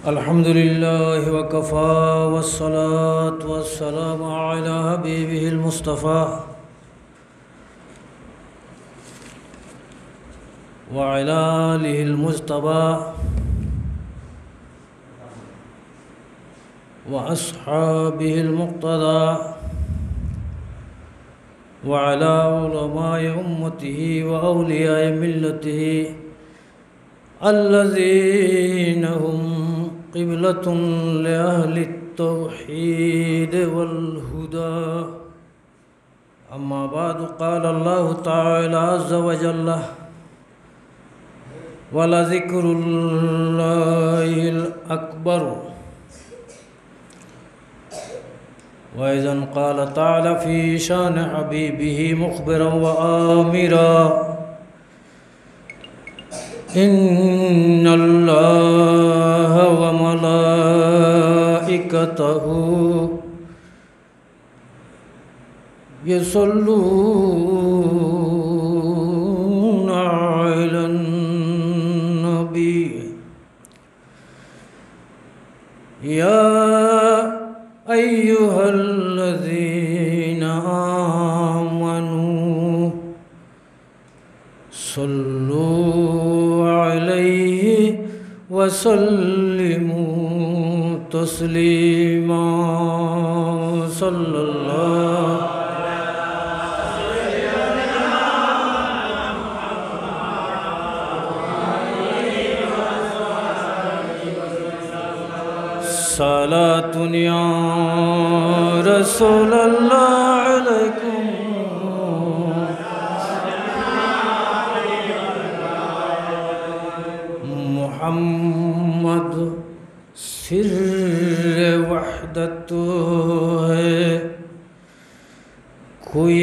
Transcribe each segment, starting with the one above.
الحمد لله وكفى والصلاة والسلام على حبيبه المصطفى وعلى آله المجتبى وأصحابه المقتدى وعلى علماء أمته وأولياء ملته الذين هم قبلة لأهل التوحيد والهدى. أما بعد قال الله تعالى عز وجل ولذكر الله الأكبر. وإذا قال تعالى في شان حبيبه مخبرا وآمرا إن الله وملائكته يصلون على النبي يا أيها الذين آمنوا صلوا عليه وسلموا تسليما. صلى الله صلاة يا رسول الله عليكم محمد सिर वहदत है, कोई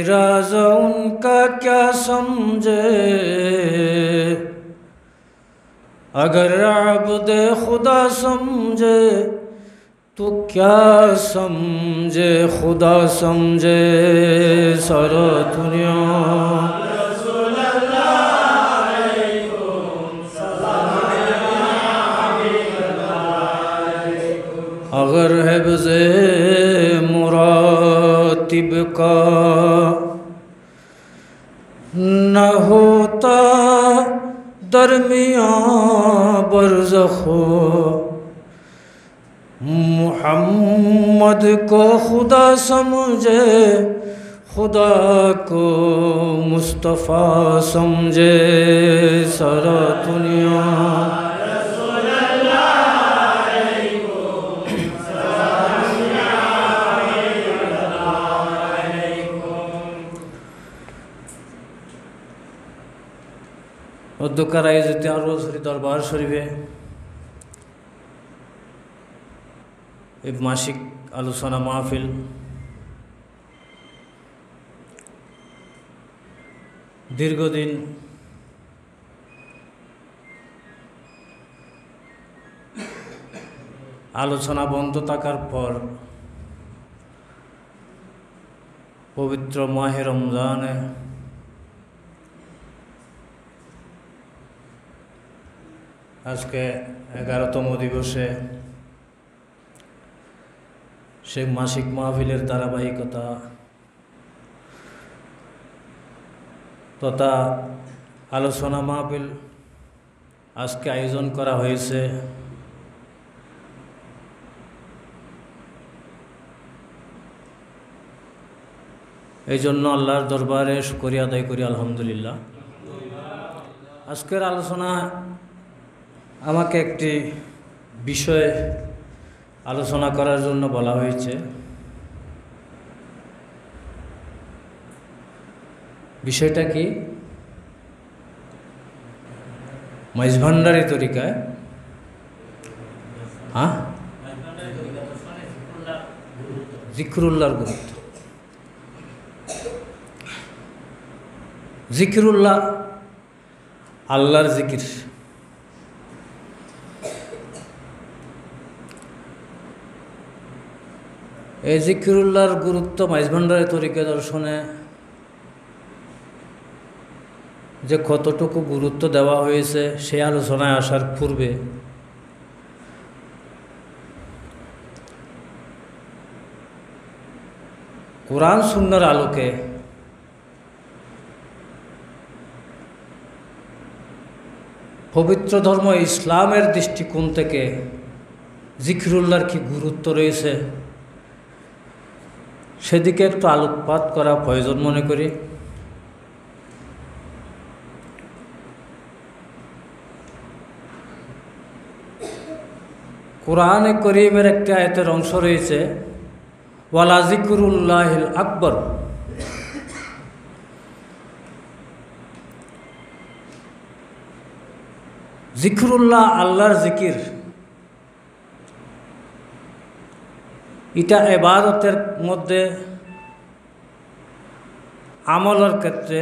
राज उनका क्या समझे, अगर अब्द खुदा समझे तो क्या समझे खुदा समझे। सारा दुनिया अगर है बज़े मुरातिब का न होता दरमियाँ बरज़ख़ो, मुहम्मद को खुदा समझे, खुदा को मुस्तफ़ा समझे। सारा दुनिया অধ্যক্ষরা ইজ্জতে আরওয়াজ শরীফ দরবার শরীফে এই মাসিক আলোচনা মাহফিল দীর্ঘদিন আলোচনা বন্ধ থাকার পর পবিত্র মাহে রমজানে আজকে 11তম দিবসে সেই মাসিক মাহফিলের ধারাবাহিকতা তথা আলোচনা মাহফিল আজকে আয়োজন করা হয়েছে। এই জন্য আল্লাহর দরবারে শুকরিয়া আদায় করি, আলহামদুলিল্লাহ। আজকের আলোচনা আমাকে একটি বিষয় আলোচনা করার জন্য বলা হয়েছে। বিষয়টা কি? মাইজভান্ডারি তরিকায় জিকরুল্লাহর গুরুত্ব। জিকরুল্লাহ আল্লাহর জিকির। এই জিকিরুল্লাহর গুরুত্ব মাইজভান্ডারি তরিকা দর্শনে যে কতটুকু গুরুত্ব দেওয়া হয়েছে সেই আলোচনায় আসার পূর্বে কোরআন সুন্নাহর আলোকে পবিত্র ধর্ম ইসলামের দৃষ্টিকোণ থেকে জিকিরুল্লাহর কি গুরুত্ব রয়েছে সেদিকে একটু আলোকপাত করা প্রয়োজন মনে করি। কোরআনে করিমের একটি আয়াতের অংশ রয়েছে ওয়ালা জিকরুল্লাহিল আকবর। জিকরুল্লাহ আল্লাহর জিকির, এটা ইবাদতের মধ্যে আমলের ক্ষেত্রে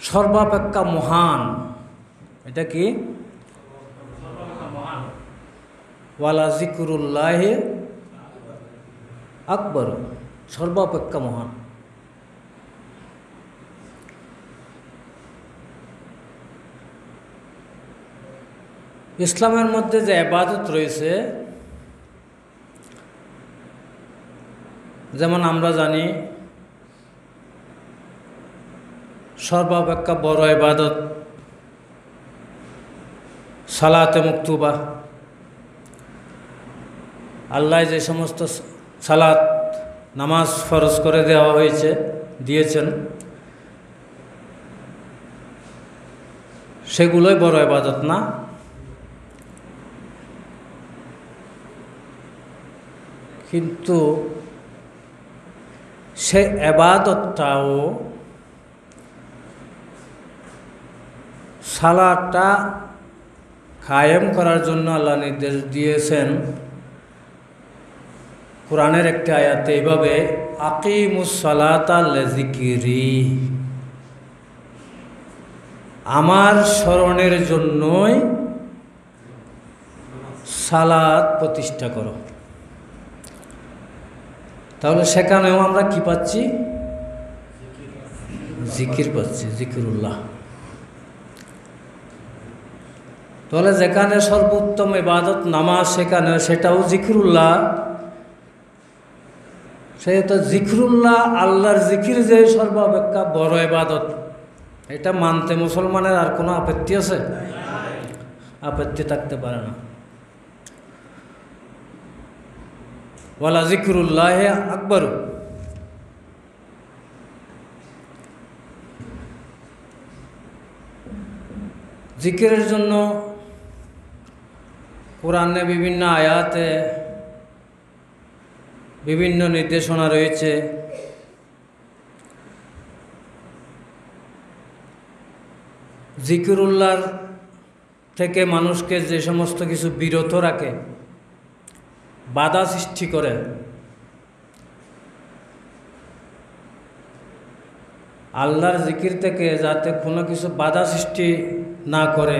সর্বাপেক্ষা মহান। এটা কি? ওয়ালা জিকরুল্লাহি আকবর, সর্বাপেক্ষা মহান। ইসলামের মধ্যে যে ইবাদত রয়েছে, যেমন আমরা জানি সর্বাপেক্ষা বড় ইবাদত সালাতে মুকতুবা। আল্লাহ যে সমস্ত সালাত নামাজ ফরজ করে দেওয়া হয়েছে, দিয়েছেন, সেগুলোই বড় ইবাদত না? কিন্তু সে ইবাদতটাও, সালাতটা কায়েম করার জন্য আল্লাহ নির্দেশ দিয়েছেন কোরআনের একটি আয়াতে এইভাবে, আকিমুস সালাতা লিযিকরি, আমার স্মরণের জন্যই সালাত প্রতিষ্ঠা করো। তাহলে সেখানেও আমরা কি পাচ্ছি? জিকির পাচ্ছি, জিকিরুল্লাহ। তাহলে যেখানে সর্বোত্তম ইবাদত নামাজ, সেখানে সেটাও জিকিরুল্লাহ। সেটা জিকিরুল্লাহ, আল্লাহর জিকির যে সর্বাপেক্ষা বড় ইবাদত, এটা মানতে মুসলমানের আর কোনো আপত্তি আছে? আপত্তি থাকতে পারে না। ওয়ালা জিকরুল্লাহ আকবর। জিকিরের জন্য কোরআনে বিভিন্ন আয়াতে বিভিন্ন নির্দেশনা রয়েছে। জিকিরুল্লাহর থেকে মানুষকে যে সমস্ত কিছু বিরত রাখে, বাধা সৃষ্টি করে, আল্লাহর জিকির থেকে যাতে কোনো কিছু বাধা সৃষ্টি না করে,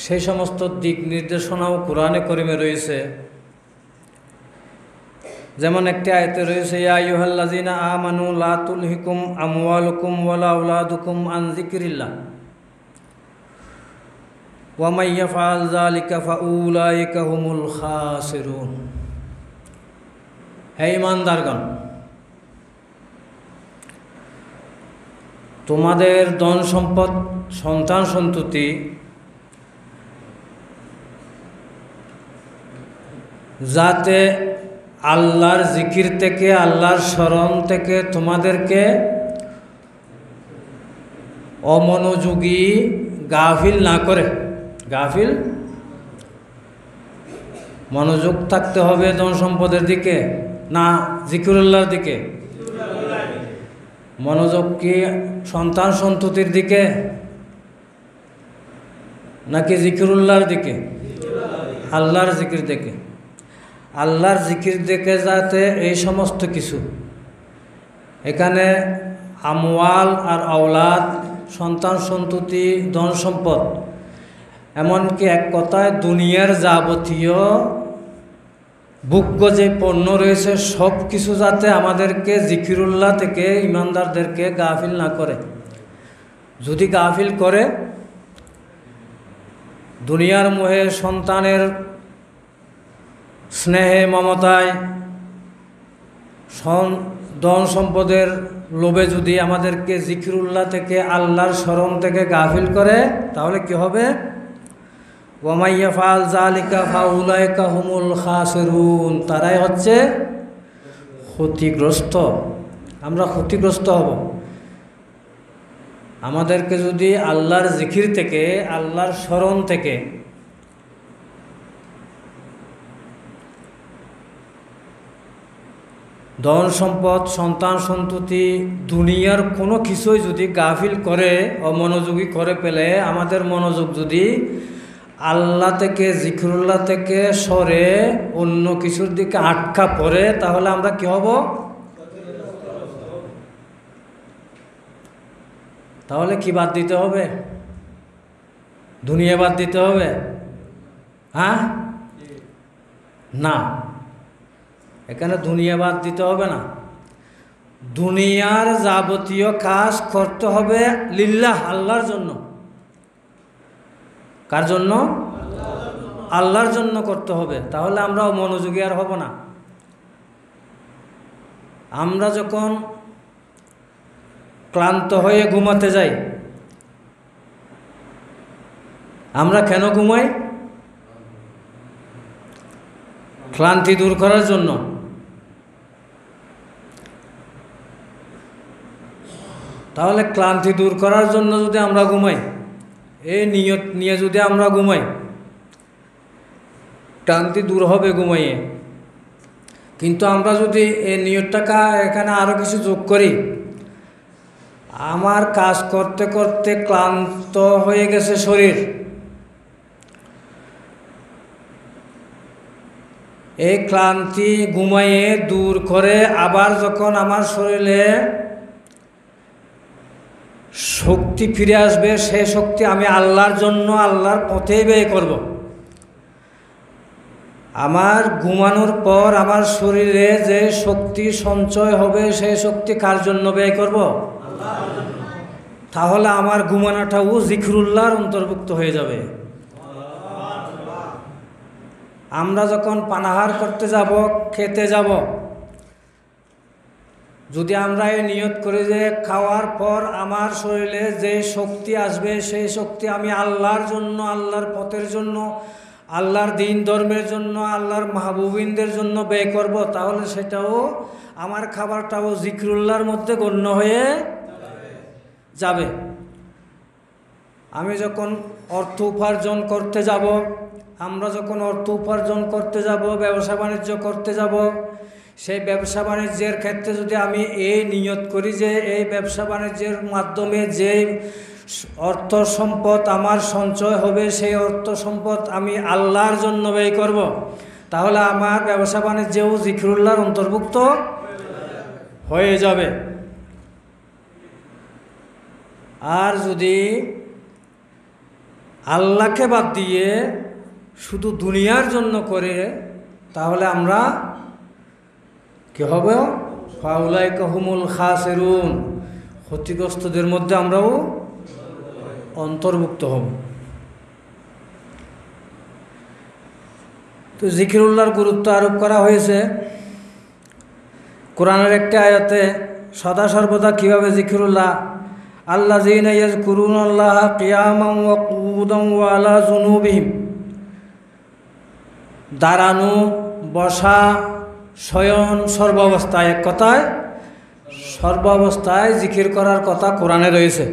সেই সমস্ত দিক নির্দেশনাও কোরআনে কারিমে রয়েছে। যেমন একটি আয়াতে রয়েছে, ইয়া আইয়ুহাল্লাযীনা আমানু লা তুলহিকুম আমওয়ালুকুম ওয়ালা আওলাদুকুম আন যিকরিল্লাহ ওয়া মান ইয়াফআল যালিকা ফাউলাইকা হুমুল খাসিরুন। হে ঈমানদারগণ, তোমাদের ধন সম্পদ, সন্তান সন্ততি যাতে আল্লাহর জিকির থেকে, আল্লাহর স্মরণ থেকে তোমাদেরকে অমনোযোগী, গাফিল না করে। গাফিল, মনোযোগ থাকতে হবে ধন সম্পদের দিকে না জিকিরুল্লাহর দিকে? মনোযোগ কি সন্তান সন্ততির দিকে নাকি জিকিরুল্লাহর দিকে? আল্লাহর জিকির দিকে। আল্লাহর জিকির দেখে যাতে এই সমস্ত কিছু, এখানে আমওয়াল আর আওলাদ, সন্তান সন্ততি, ধন সম্পদ, এমনকি এক কথায় দুনিয়ার যাবতীয় ভোগ্য যে পণ্য রয়েছে সব কিছু যাতে আমাদেরকে জিকিরুল্লাহ থেকে, ইমানদারদেরকে গাফিল না করে। যদি গাফিল করে, দুনিয়ার মোহে, সন্তানের স্নেহে মমতায় ধন সম্পদের লোভে যদি আমাদেরকে জিকিরুল্লাহ থেকে আল্লাহর স্মরণ থেকে গাফিল করে, তাহলে কি হবে? ওয়া মান ইয়াফআল যালিকা ফাউলাইকা হুমুল খাসিরুন, তারাই হচ্ছে ক্ষতিগ্রস্ত। আমরা ক্ষতিগ্রস্ত হব। আমাদেরকে যদি আল্লাহর জিকির থেকে, আল্লাহর স্মরণ থেকে ধন সম্পদ, সন্তান সন্ততি, দুনিয়ার কোনো কিছুই যদি গাফিল করে, অমনোযোগী করে ফেলে, আমাদের মনোযোগ যদি আল্লাহ থেকে, জিকিরুল্লাহ থেকে সরে অন্য কিছুর দিকে আটকা পড়ে, তাহলে আমরা কি হব? তাহলে কি বাদ দিতে হবে? দুনিয়া বাদ দিতে হবে? হ্যাঁ, না, এখানে দুনিয়া বাদ দিতে হবে না। দুনিয়ার যাবতীয় কাজ করতে হবে লিল্লাহ, আল্লাহর জন্য। কার জন্য? আল্লাহর জন্য করতে হবে। তাহলে আমরা মনোযোগী আর হব না। আমরা যখন ক্লান্ত হয়ে ঘুমাতে যাই, আমরা কেন ঘুমাই? ক্লান্তি দূর করার জন্য। তাহলে ক্লান্তি দূর করার জন্য যদি আমরা ঘুমাই, এই নিয়ত নিয়ে যদি আমরা ঘুমাই, ক্লান্তি দূর হবে ঘুমাইয়ে। কিন্তু আমরা যদি এই নিয়তটাকে এখানে আরও কিছু যোগ করি, আমার কাজ করতে করতে ক্লান্ত হয়ে গেছে শরীর, এই ক্লান্তি ঘুমাইয়ে দূর করে আবার যখন আমার শরীরে শক্তি ফিরে আসবে, সেই শক্তি আমি আল্লাহর জন্য, আল্লাহর পথেই ব্যয় করব। আমার ঘুমানোর পর আমার শরীরে যে শক্তি সঞ্চয় হবে, সেই শক্তি কার জন্য ব্যয় করব? তাহলে আমার ঘুমানোটাও জিকিরুল্লাহর অন্তর্ভুক্ত হয়ে যাবে। আমরা যখন পানাহার করতে যাব, খেতে যাব, যদি আমরা এই নিয়ত করি যে খাওয়ার পর আমার শরীরে যে শক্তি আসবে, সেই শক্তি আমি আল্লাহর জন্য, আল্লাহর পথের জন্য, আল্লাহর দিন ধর্মের জন্য, আল্লাহর মাহবুবিনদের জন্য ব্যয় করব, তাহলে সেটাও, আমার খাবারটাও জিকিরুল্লাহর মধ্যে গণ্য হয়ে যাবে। আমি যখন অর্থ উপার্জন করতে যাব, আমরা যখন অর্থ উপার্জন করতে যাব, ব্যবসা বাণিজ্য করতে যাব, সেই ব্যবসা বাণিজ্যের ক্ষেত্রে যদি আমি এই নিয়ত করি যে এই ব্যবসা বাণিজ্যের মাধ্যমে যে অর্থ সম্পদ আমার সঞ্চয় হবে, সেই অর্থ সম্পদ আমি আল্লাহর জন্য ব্যয় করব, তাহলে আমার ব্যবসা বাণিজ্যেও জিকিরুল্লাহর অন্তর্ভুক্ত হয়ে যাবে। আর যদি আল্লাহকে বাদ দিয়ে শুধু দুনিয়ার জন্য করে, তাহলে আমরা কি হবে? ফাউলাইকা হুমুল খাসিরুন, ক্ষতিগ্রস্তদের মধ্যে আমরাও অন্তর্ভুক্ত হব। তো জিকিরুল্লাহর গুরুত্ব আরোপ করা হয়েছে কোরআনের একটি আয়াতে। সদা সর্বদা কীভাবে জিকিরুল্লাহ? আল্লাযীনা ইয়াযকুরুনাল্লাহা কিয়ামান ওয়া কুউদান ওয়া আলা জুনুবিহিম, দাঁড়ানো, বসা, শয়ন, সর্বাবস্থায়, এক কথায় সর্বাবস্থায় জিকির করার কথা কোরআনে রয়েছে।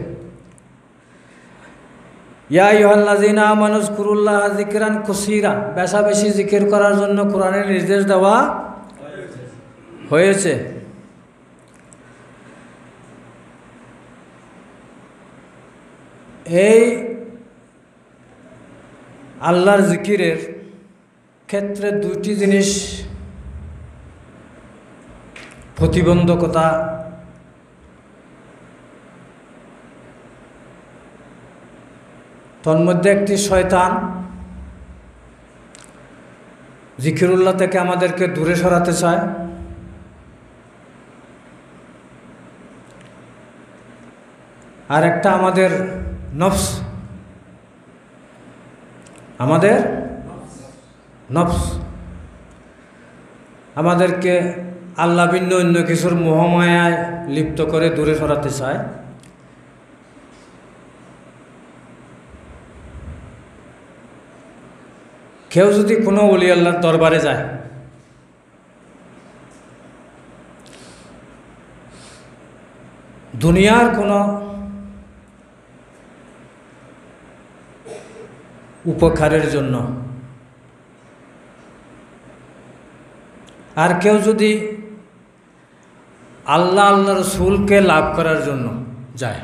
ইয়া আইয়ুহাল্লাযীনা আমানু যকুরুল্লাহা যিকরান কাসীরা, বেশা বেশি জিকির করার জন্য কোরআনের নির্দেশ দেওয়া হয়েছে। এই আল্লাহর জিকিরের ক্ষেত্রে দুটি জিনিস প্রতিবন্ধকতা, তন্মধ্যে একটি শয়তান জিকিরুল্লাহ থেকে আমাদেরকে দূরে সরাতে চায়, আর একটা আমাদের নফস, আমাদের নফস আমাদেরকে আল্লাহ ভিন্ন অন্য কিছুর মোহমায়ায় লিপ্ত করে দূরে সরাতে চায়। কেউ যদি কোনো ওলি আল্লাহর দরবারে যায়, দুনিয়ার কোনো উপকারের জন্য, আর কেউ যদি আল্লাহ আল্লাহ রসুলকে লাভ করার জন্য যায়,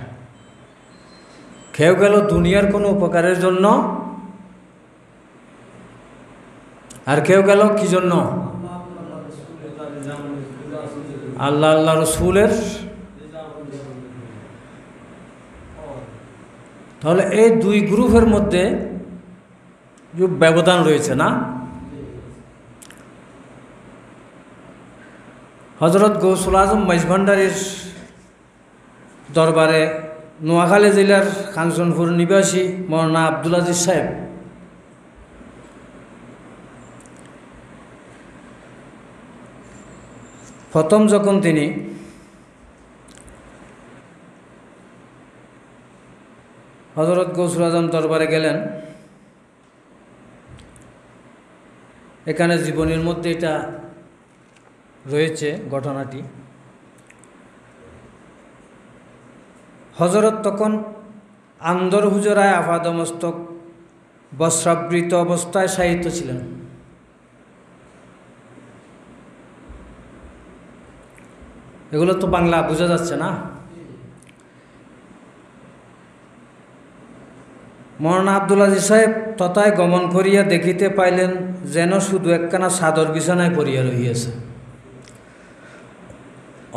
কেউ গেল দুনিয়ার কোনো উপকারের জন্য, আর কেউ গেল কি জন্য? আল্লাহ আল্লাহ রসুলের। তাহলে এই দুই গ্রুপের মধ্যে যে ব্যবধান রয়েছে না? হযরত গৌসুল আজম মাইজভান্ডারীর দরবারে নোয়াখালী জেলার কাঞ্চনপুর নিবাসী মৌলানা আব্দুল আজিজ সাহেব প্রথম যখন তিনি হযরত গৌসুল আজম দরবারে গেলেন, এখানে জীবনের মধ্যে এটা রয়েছে ঘটনাটি। হযরত তখন আন্দর হুজরায় আপাদমস্তক বস্ত্রাবৃত অবস্থায় শায়িত ছিলেন। এগুলো তো বাংলা বোঝা যাচ্ছে না? মৌলানা আব্দুল আজিজ সাহেব তথায় গমন করিয়া দেখিতে পাইলেন যেন শুধু একখানা চাদর বিছানায় পড়িয়া রহিয়াছে।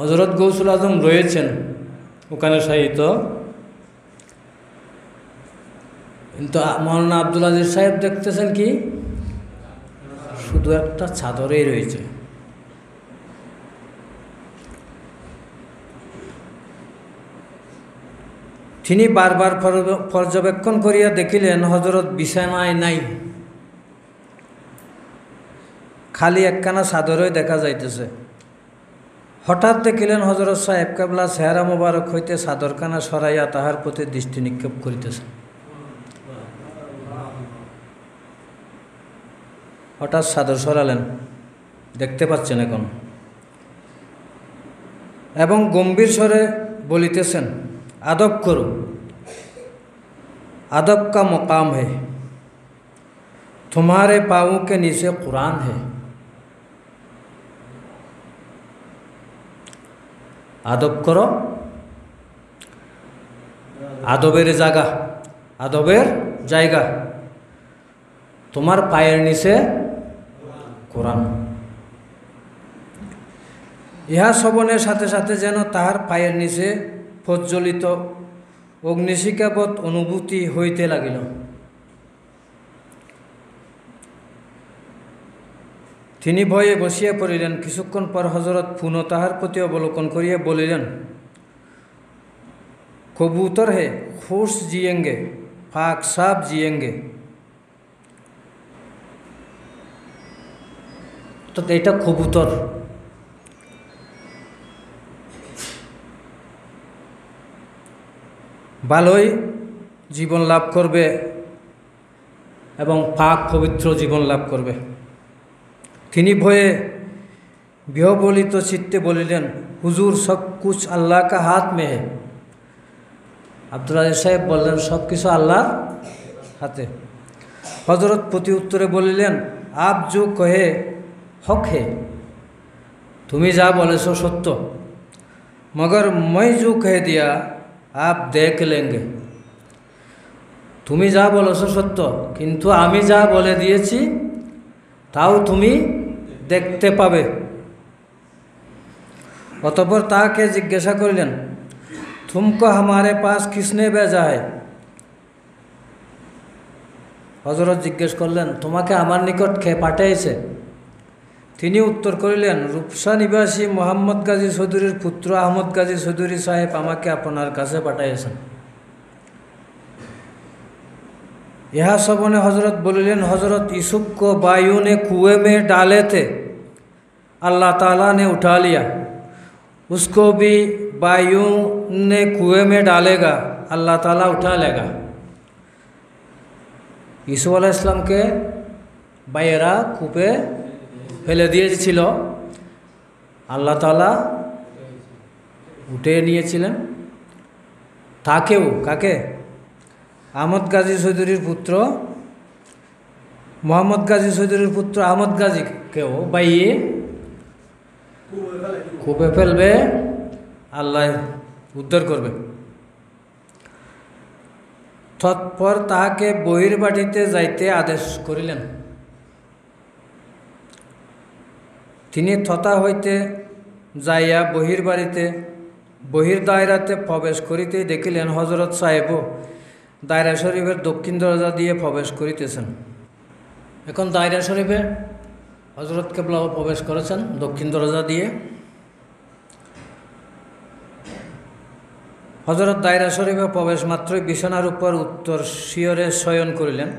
হযরত গৌসুল আজম রয়েছেন ওখানে শায়িত, কিন্তু মৌলানা আব্দুল আজিজ সাহেব দেখতেছেন কি শুধু একটা চাদরেই রয়েছে। তিনি বারবার পর্যবেক্ষণ করিয়া দেখিলেন হযরত বিছানায় নাই, খালি একখানা চাদরই দেখা যাইতেছে। হঠাৎ দেখিলেন হযরত সাহেব কেবলা চেহারা মোবারক হইতে চাদরখানা সরাইয়া তাহার প্রতি দৃষ্টি নিক্ষেপ করিতেছেন। হঠাৎ চাদর সরালেন, দেখতে পাচ্ছেন এখন, এবং গম্ভীর স্বরে বলিতেছেন, আদব করো, আদব का मुकाम है, तुम्हारे पाँवों के नीचे कुरान है। আদব করো, আদবের জায়গা, আদবের জায়গা, তোমার পায়ের নিচে কোরআন। ইহা শ্রবণের সাথে সাথে যেন তাহার পায়ের নিচে প্রজ্বলিত অগ্নিশিখাবৎ অনুভূতি হইতে লাগিল। তিনি ভয়ে বসিয়া পড়িলেন। কিছুক্ষণ পর হযরত পুনঃ তাহার প্রতি অবলোকন করিয়া বলিলেন, কবুতর হে, খুশ জিয়েঙ্গে, পাক সাফ জিয়েঙ্গে। তো এটা কবুতর, ভালোই জীবন লাভ করবে এবং পাক পবিত্র জীবন লাভ করবে। তিনি ভয়ে বিহবলিত চিত্তে বলিলেন, হুজুর সব কুছ আল্লাহ কা হাত মে হে। আব্দুল আজিজ সাহেব বললেন, সব কিছু আল্লাহর হাতে। হযরত প্রতি উত্তরে বলিলেন, আপ জো কহে হক হে, তুমি যা বলেছ সত্য, মগর মই জো কহে দিয়া আপ দেখ লেঙ্গে। তুমি যা বলেছ সত্য, কিন্তু আমি যা বলে দিয়েছি তাও তুমি দেখতে পাবে। অতঃপর তাকে জিজ্ঞাসা করিলেন, তুমকো হামারে পাস কিসনে ভেজা है? হযরত জিজ্ঞেস করলেন, তোমাকে আমার নিকট কে পাঠিয়েছে? তিনি উত্তর করিলেন, রূপসা নিবাসী মোহাম্মদ গাজী চৌধুরীর পুত্র আহমদ গাজী চৌধুরী সাহেব আমাকে আপনার কাছে পাঠাইয়েছেন। ইহা শ্রবণে হযরত বলিলেন, হযরত ইউসুফ কো বায়ু নে কুয়ে মে ডালে থে, अल्लाह ताला ने उठा लिया, उसको भी वायु ने कुएं में डालेगा, अल्लाह ताला उठा लेगा। ईसुफ आलाइहिस সালামকে বাইরা কূপে ফেলে দিয়েছিল, আল্লাহ তাআলা উঠে নিয়েছিলেন। তাকেও, কাকে? আহমদ গাজী চৌধুরীর পুত্র, মোহাম্মদ গাজী চৌধুরীর পুত্র আহমদ গাজীকেও বাইয়ে কূপে ফেলবে, আল্লাহ উদ্ধার করবে। তৎপর তাহাকে বহির্বাটিতে যাইতে আদেশ করিলেন। তিনি তথা হইতে যাইয়া বহির দায়রাতে প্রবেশ করিতেই দেখিলেন হজরত সাহেবও দায়রা শরীফের দক্ষিণ দরজা দিয়ে প্রবেশ করিতেছেন। এখন দায়রা শরীফে হজরত কেবলাও প্রবেশ করেছেন দক্ষিণ দরজা দিয়ে। হজরত দায়রা শরীফে প্রবেশ মাত্রই বিছানার উপর উত্তর শিয়রে শয়ন করিলেন।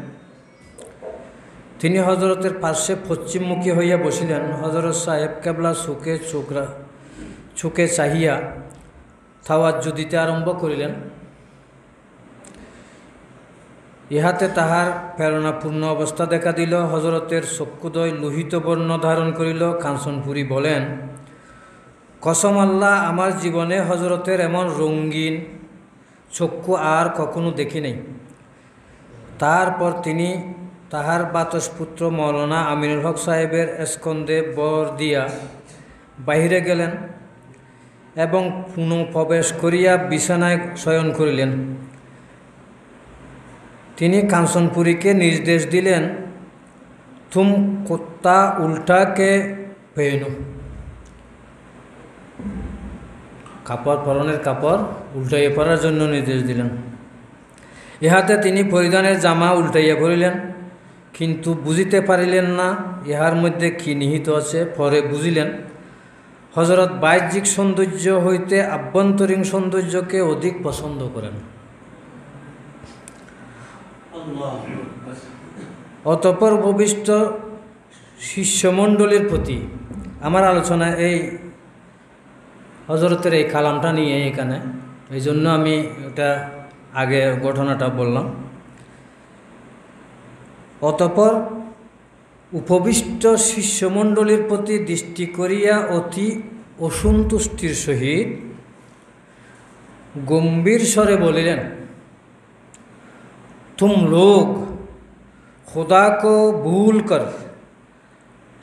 তিনি হজরতের পার্শ্বে পশ্চিমমুখী হইয়া বসিলেন। হজরত সাহেব কেবলা চোখে চাহিয়া তাওয়াজ্জু দিতে আরম্ভ করিলেন। ইহাতে তাহার প্রেরণাপূর্ণ অবস্থা দেখা দিল। হজরতের চক্ষুদ্বয় লোহিত বর্ণ ধারণ করিল। কাঞ্চনপুরী বলেন, কসম আল্লাহ, আমার জীবনে হজরতের এমন রঙিন চক্ষু আর কখনো দেখি নাই। তারপর তিনি তাহার বাতসপুত্র মৌলানা আমিনুল হক সাহেবের স্কন্ধে বর দিয়া বাহিরে গেলেন এবং পুনঃ প্রবেশ করিয়া বিছানায় শয়ন করিলেন। তিনি কাঞ্চনপুরীকে নির্দেশ দিলেন, তুম কুত্তা উল্টাকে পেনো, পরনের কাপড় উল্টাইয়া পরার জন্য নির্দেশ দিলেন। ইহাতে তিনি পরিধানের জামা উল্টাইয়া পড়িলেন, কিন্তু বুঝিতে পারিলেন না ইহার মধ্যে কি নিহিত আছে। পরে বুঝিলেন হজরত বাহ্যিক সৌন্দর্য হইতে আভ্যন্তরীণ সৌন্দর্যকে অধিক পছন্দ করেন। অতঃপর ভবিষ্ঠ শিষ্যমণ্ডলীর প্রতি আমার আলোচনা এই হজরতের এই কালামটা নিয়ে এখানে, এই জন্য আমি এটা আগে ঘটনাটা বললাম। অতঃপর উপবিষ্ট শিষ্যমণ্ডলীর প্রতি দৃষ্টি করিয়া অতি অসন্তুষ্টির সহিত গম্ভীর স্বরে বলিলেন, तुम लोग खुदा को भूल कर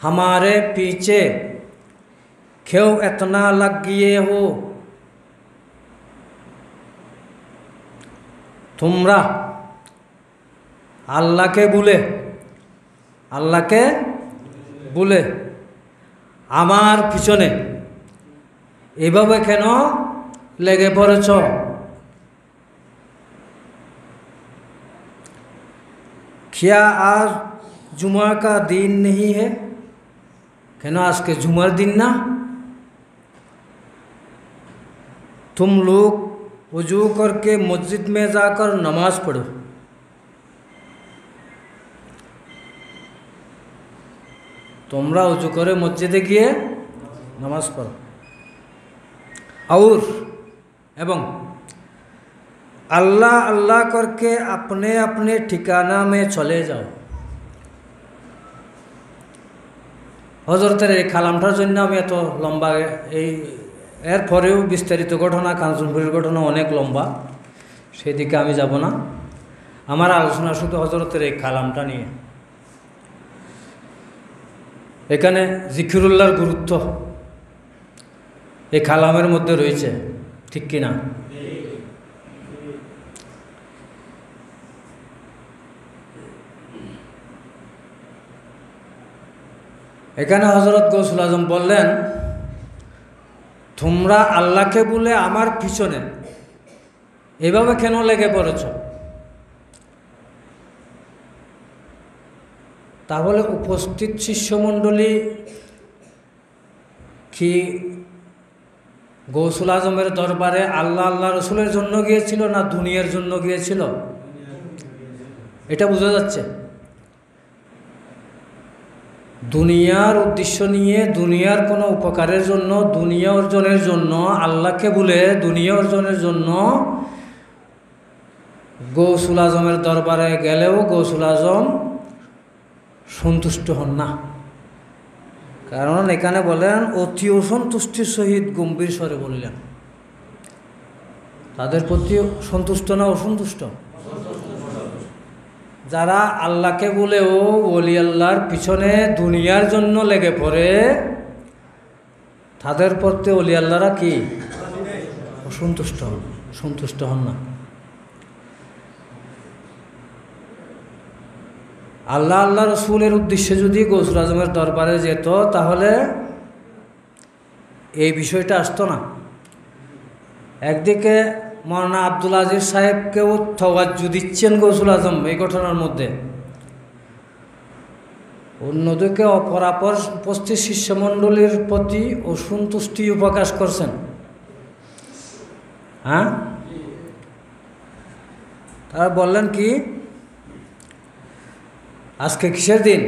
हमारे पीछे क्यों इतना लग गए हो? তোমরা আল্লাহকে ভুলে আমার পিছনে এভাবে কেন লেগে পড়েছ? क्या आज जुमा का दिन नहीं है? কেন আজকে জুমার দিন না? तुम लोग वजू करके मस्जिद में जाकर नमाज पढ़ो। তোমরা উজু করে মসজিদে গিয়ে নামাজ পড়ো। और এবং अल्लाह अल्लाह करके अपने अपने ठिकाना में चले जाओ। হজরতের এই কালামটার জন্য আমি এত লম্বা, এই এরপরেও বিস্তারিত ঘটনা, কাঞ্চনপুরীর ঘটনা অনেক লম্বা, সেদিকে আমি যাব না। আমার আলোচনা শুধু হজরতের এই কালামটা নিয়ে। এখানে জিকিরুল্লাহর গুরুত্ব এই কালামের মধ্যে রয়েছে, ঠিক কিনা? এখানে হজরত গৌসুল আজম বললেন, তোমরা আল্লাহকে বলে আমার পিছনে এভাবে কেন লেগে পড়েছ? তাহলে উপস্থিত শিষ্যমণ্ডলী কি গৌসুল আজমের দরবারে আল্লাহ আল্লাহ রসুলের জন্য গিয়েছিল না দুনিয়ার জন্য গিয়েছিল? এটা বোঝা যাচ্ছে। দুনিয়ার উদ্দেশ্য নিয়ে, দুনিয়ার কোনো উপকারের জন্য, দুনিয়া অর্জনের জন্য, আল্লাহকে ভুলে দুনিয়া অর্জনের জন্য গৌসুল আজমের দরবারে গেলেও গৌসুল আজম সন্তুষ্ট হন না। কারণ এখানে বলেন অতি অসন্তুষ্টির সহিত গম্ভীর স্বরে বলিলেন। তাদের প্রতি সন্তুষ্ট না অসন্তুষ্ট? যারা আল্লাহকে বলেও ওলি আল্লাহর পিছনে দুনিয়ার জন্য লেগে পড়ে, তাদের প্রতি ওলি আল্লাহরা কি অসন্তুষ্ট হন, সন্তুষ্ট হন না। আল্লাহ আল্লাহ রসুলের উদ্দেশ্যে যদি গৌসুল আজমের দরবারে যেত তাহলে এই বিষয়টা আসতো না। একদিকে মৌলানা আব্দুল আজিজ সাহেবকেও তওয়াজ্জু দিচ্ছেন গৌসুল আজম এই ঘটনার মধ্যে, অন্যদিকে অপরাপর উপস্থিত শিষ্যমণ্ডলীর প্রতি অসন্তুষ্টিও প্রকাশ করছেন। হ্যাঁ, তারা বললেন কি, আজকে কিসের দিন?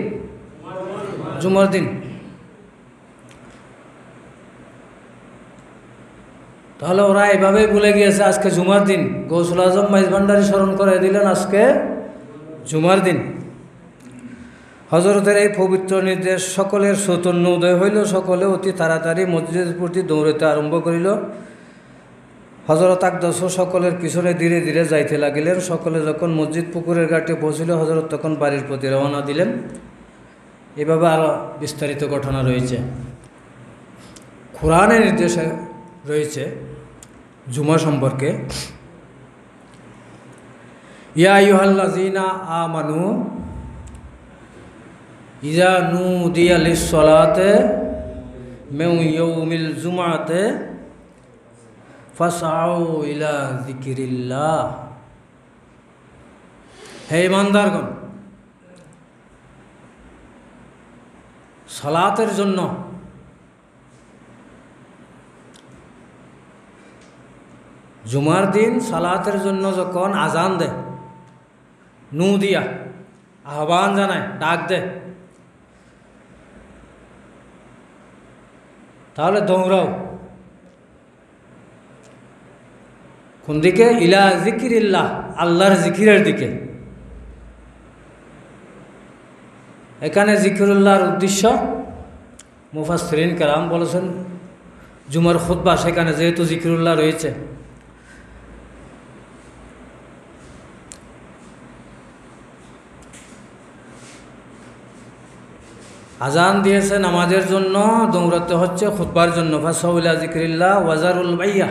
জুমার দিন। তাহলে ওরা এভাবেই ভুলে গিয়েছে আজকে জুমার দিন। গৌসুল আজম মাইজ ভান্ডারী স্মরণ করে দিলেন আজকে জুমার দিন। হজরতের এই পবিত্র নির্দেশ সকলের চৈতন্য উদয় হইল। সকলে অতি তাড়াতাড়ি মসজিদের প্রতি দৌড়াইতে আরম্ভ করিল। হজরত আকদস সকলের পিছনে ধীরে ধীরে যাইতে লাগিলেন। সকলে যখন মসজিদ পুকুরের ঘাটে পৌঁছিল, হজরত তখন বাড়ির প্রতি রওনা দিলেন। এভাবে আরও বিস্তারিত ঘটনা রয়েছে, কোরআনের নির্দেশে রয়েছে জুমা সম্পর্কে। ইয়া আইয়ুহাল্লাযীনা আমানু ইযা নুদিয়া লিস-সালাতি মিন ইয়াউমিল জুমআতি ফাসআউ ইলা যিকিরিল্লাহ। হে ইমানদারগণ, সালাতের জন্য জুমার দিন সালাতের জন্য যখন আজান দেয়, নুদিয়া আহ্বান জানায়, ডাক দেয়, তাহলে দৌড়াও কোন দিকে? ইলা যিকিরিল্লাহ, আল্লাহর জিকিরের দিকে। এখানে জিকিরুল্লাহর উদ্দেশ্য মুফাসসিরিন কেরাম বলেছেন জুমার খুতবা, সেখানে যেহেতু জিকিরুল্লাহ রয়েছে, আজান দিয়েছে নামাজের জন্য, দৌড়াতে হচ্ছে খুতবার জন্য। ফাসাউ ইলা যিকিরিল্লাহ ওয়াজারুল বাইয়া,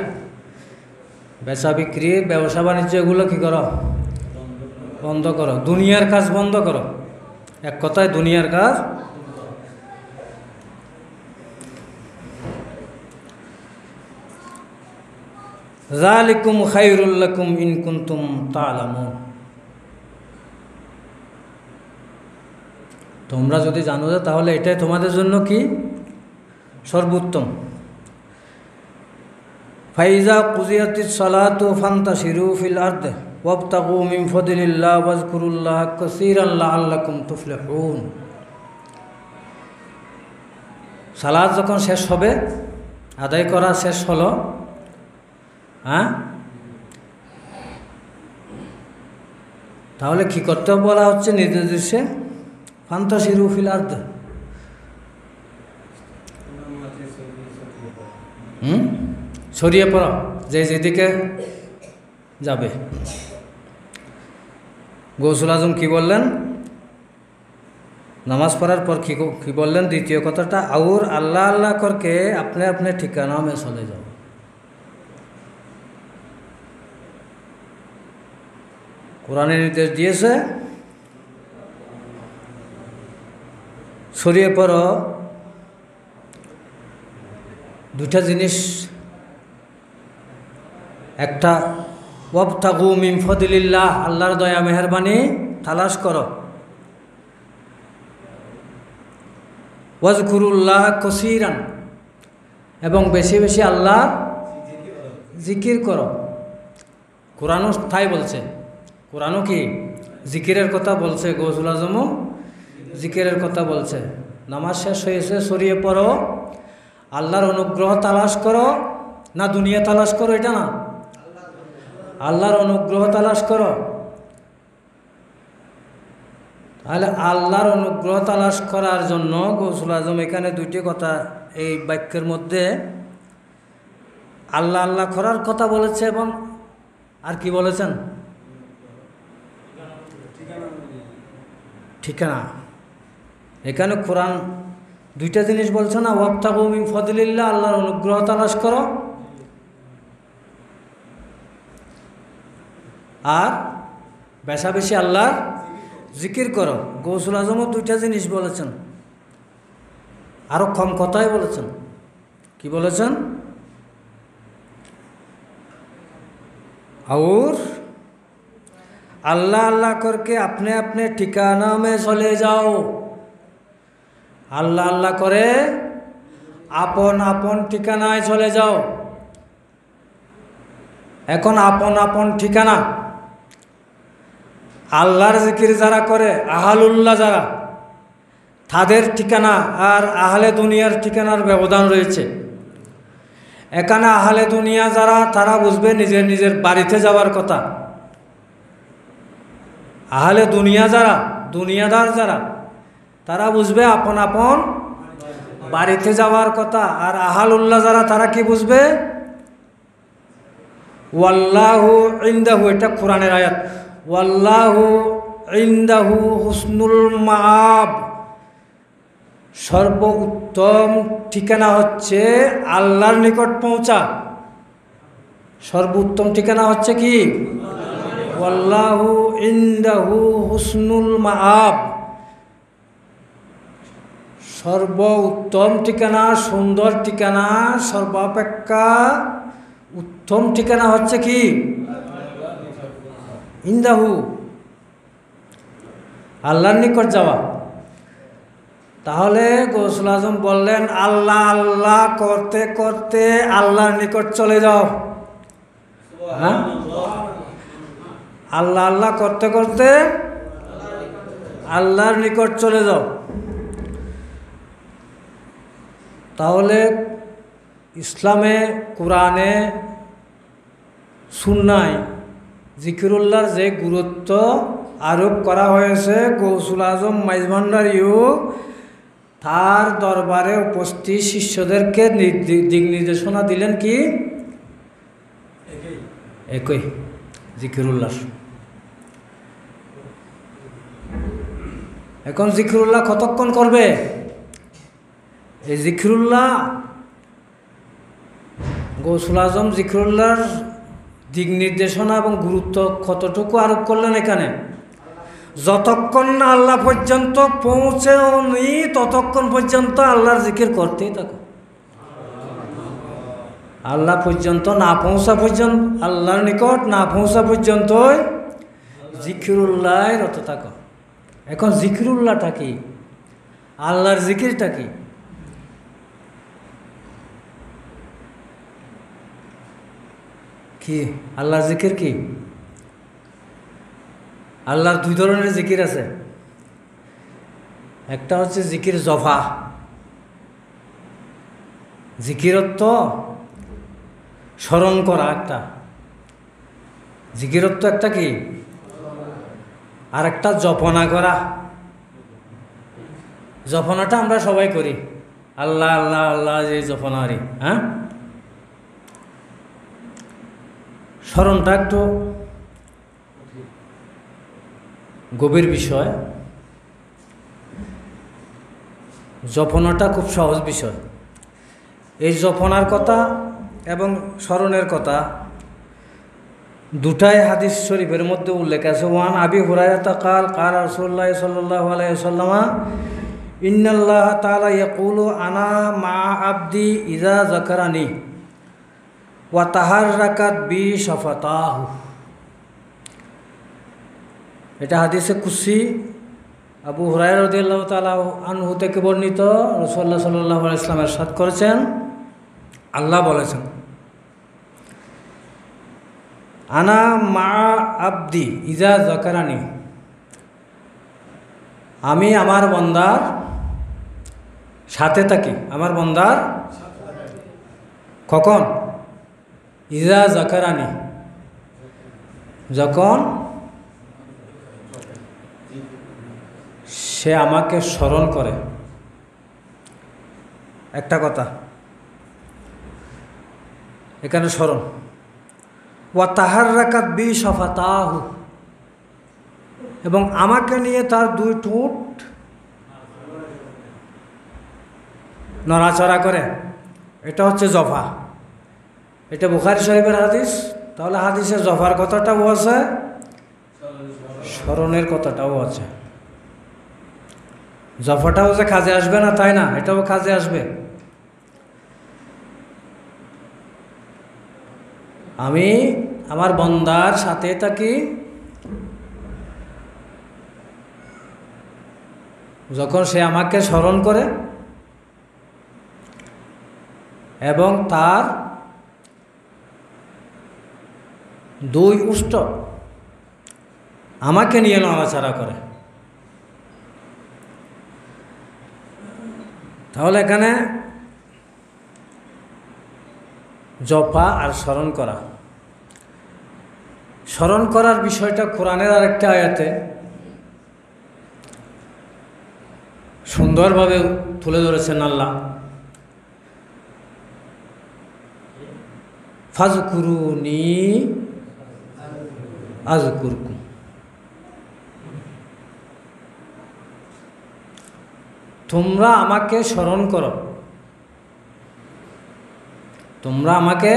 বেচা বিক্রি, ব্যবসা বাণিজ্য এগুলো কী করো? বন্ধ করো, দুনিয়ার কাজ বন্ধ করো। এক কথায় দুনিয়ার কাজ। যালিকুম খায়রুল লাকুম ইন কুনতুম তা'লামুন, তোমরা যদি জানো যে তাহলে এটাই তোমাদের জন্য কি সর্বোত্তম। ফাইজা কুজিয়াতিস সালাতু ফান্তাশিরু ফিল আরদি ওয়াবতাগু মিন ফাদলিল্লাহ ওয়াজকুরুল্লাহ কাসীরান লাআল্লাকুম তুফলিহুন। সালাত যখন শেষ হবে, আদায় করা শেষ হলো, তাহলে কি করতে বলা হচ্ছে নির্দেশে? ফান্তাশিরু ফিল আরদি, ছড়িয়ে পড়ো যে যেদিকে যাবে। গৌসুল আজম কি বললেন নামাজ পড়ার পর? কি বললেন দ্বিতীয় কথাটা? और अल्लाह अल्लाह करके अपने अपने ठिकाना में चले जाओ। কোরআনে নির্দেশ দিয়েছে ছড়িয়ে পড়ো। দুটা জিনিস, একটা ওয়াবতাগু মিন ফাদলিল্লাহ, আল্লাহর দয়া মেহেরবানি তালাশ করো। ওয়াজকুরুল্লাহ কাসীরান, এবং বেশি বেশি আল্লাহ জিকির করো। কোরআনও তাই বলছে, কোরআনও কি জিকিরের কথা বলছে, গৌসুল আজমও জিকিরের কথা বলছে। নামাজ শেষ হয়েছে, সরিয়ে পড়ো, আল্লাহর অনুগ্রহ তালাশ করো, না দুনিয়া তালাশ করো? এটা না, আল্লাহর অনুগ্রহ তালাশ করো। তাহলে আল্লাহর অনুগ্রহ তালাশ করার জন্য গৌসুল আজম এখানে দুইটি কথা এই বাক্যের মধ্যে আল্লাহ আল্লাহ করার কথা বলেছে, এবং আর কি বলেছেন? ঠিকানা। এখানে কোরআন দুইটা জিনিস বলছে না, ওয়াবতাগু মিন ফাদলিল্লাহ, আল্লাহর অনুগ্রহ তালাশ করো, আর বেশা বেশি আল্লাহর জিকির করো। গৌসুল আজমও দুইটা জিনিস বলেছেন, আরো কম কথাই বলেছেন। কি বলেছেন? और अल्लाह अल्लाह करके अपने अपने ठिकाना में चले जाओ। আল্লাহ আল্লাহ করে আপন আপন ঠিকানায় চলে যাও। এখন আপন আপন ঠিকানা, আল্লাহর জিকির যারা করে, আহালুল্লাহ যারা, তাদের ঠিকানা আর আহলে দুনিয়ার ঠিকানার ব্যবধান রয়েছে। এখানে আহলে দুনিয়া যারা, তারা বুঝবে নিজের নিজের বাড়িতে যাওয়ার কথা। আহলে দুনিয়া যারা, দুনিয়াদার যারা, তারা বুঝবে আপন আপন বাড়িতে যাওয়ার কথা। আর আহালুল্লাহ যারা, তারা কি বুঝবে? ওয়াল্লাহু ইনদাহু, এটা কোরআনের আয়াত, ওয়াল্লাহু ইনদাহু হুসনুল মাআব, সর্ব উত্তম ঠিকানা হচ্ছে আল্লাহর নিকট পৌঁছা। সর্বোত্তম ঠিকানা হচ্ছে কি? ওয়াল্লাহু ইনদাহু হুসনুল মাআব, সর্ব উত্তম ঠিকানা, সুন্দর ঠিকানা, সর্বাপেক্ষা উত্তম ঠিকানা হচ্ছে কি? ইনদাহু, আল্লাহর নিকট যাওয়া। তাহলে গৌসুল আজম বললেন, আল্লাহ আল্লাহ করতে করতে আল্লাহর নিকট চলে যাও। হ্যাঁ, আল্লাহ আল্লাহ করতে করতে আল্লাহর নিকট চলে যাও। তাহলে ইসলামে, কোরআনে, সুন্নায় জিকিরুল্লাহর যে গুরুত্ব আরোপ করা হয়েছে, গৌসুল আজম মাইজভান্ডারিও তার দরবারে উপস্থিত শিষ্যদেরকে দিক নির্দেশনা দিলেন কি? একই, জিকিরুল্লাহ। এখন জিকিরুল্লাহ কতক্ষণ করবে? এই জিকিরুল্লাহ, গৌসুল আজম জিকিরুল্লাহর দিক নির্দেশনা এবং গুরুত্ব কতটুকু আরোপ করলেন এখানে? যতক্ষণ না আল্লাহ পর্যন্ত পৌঁছেওনি, ততক্ষণ পর্যন্ত আল্লাহর জিকির করতেই থাকো। আল্লাহ পর্যন্ত না পৌঁছা পর্যন্ত, আল্লাহর নিকট না পৌঁছা পর্যন্ত জিকিরুল্লাহ রত থাকো। এখন জিকিরুল্লাহটা কি? আল্লাহর জিকিরটা কি? কি আল্লাহর জিকির কি? আল্লাহর দুই ধরনের জিকির আছে। একটা হচ্ছে জিকির জফা, জিকিরত্ব স্মরণ করা একটা, জিকিরত্ব একটা কি, আর একটা জপনা করা। জপনাটা আমরা সবাই করি, আল্লাহ আল্লাহ আল্লাহ, যে জপনা আরি। হ্যাঁ, স্মরণটা একটু গভীর বিষয়, জপনাটা খুব সহজ বিষয়। এই জপনার কথা এবং স্মরণের কথা দুটাই হাদিস শরীফের মধ্যে উল্লেখ আছে। ওয়ান আবি হুরায়রা কাল কাল রাসূলুল্লাহ সাল্লাল্লাহু আলাইহি ওয়াসাল্লাম, ইন্নাল্লাহ তাআলা ইয়াকুলু আনা মা আবদি ইযা যাকারানি ওয়া তাহাররাকাত বি শাফাতাহু। এটা হাদিসে কুদসি আবু হুরায়রা রাদিয়াল্লাহু তাআলা আনহু থেকে বর্ণিত। রাসূলুল্লাহ সাল্লাল্লাহু আলাইহি ওয়াসাল্লাম ইরশাদ করেছেন, আল্লাহ বলেছেন, আনা মা আবদি ইজা যাকারানি, আমি আমার বান্দার সাথে থাকি আমার বন্দার কখন? ইজা যাকারানি, যখন সে আমাকে স্মরণ করে। একটা কথা এখানে স্মরণ, ওয়া তাহাররাকাত বি শাফাতাহু, এবং আমাকে নিয়ে তার দুই ঠোঁট নড়াচড়া করে। এটা হচ্ছে জফা। এটা বুখারী শরীফের হাদিস। তাহলে হাদিসে জফার কথাটাও আছে, স্মরণের কথাটাও আছে। জফাটাও যে কাজে আসবে না তাই না, এটাও কাজে আসবে। আমি আমার বন্দার সাথে থাকি যখন সে আমাকে স্মরণ করে এবং তার দুই উষ্ট আমাকে নিয়ে নড়াচড়া করে। তাহলে এখানে জপা আর স্মরণ করা, স্মরণ করার বিষয়টা কোরআনের আরেকটা আয়াতে সুন্দরভাবে তুলে ধরেছেন আল্লাহ। ফাজকুরুনি আযকুরকুম, তোমরা আমাকে স্মরণ করো, তোমরা আমাকে,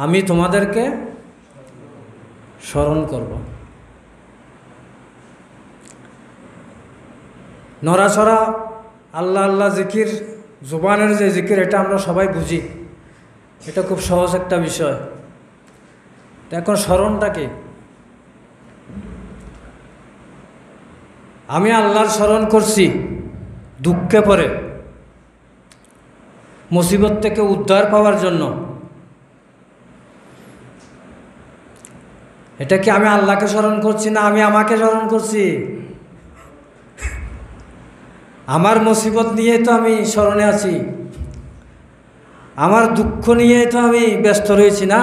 আমি তোমাদেরকে স্মরণ করব। নড়াচড়া, আল্লাহ আল্লাহ জিকির, জুবানের যে জিকির, এটা আমরা সবাই বুঝি, এটা খুব সহজ একটা বিষয়। এখন স্মরণটা কি? আমি আল্লাহর স্মরণ করছি দুঃখে পড়ে, মুসিবত থেকে উদ্ধার পাওয়ার জন্য। এটা কি আমি আল্লাহকে স্মরণ করছি না আমি আমাকে স্মরণ করছি? আমার মুসিবত নিয়ে তো আমি স্মরণে আছি, আমার দুঃখ নিয়ে তো আমি ব্যস্ত রয়েছি না।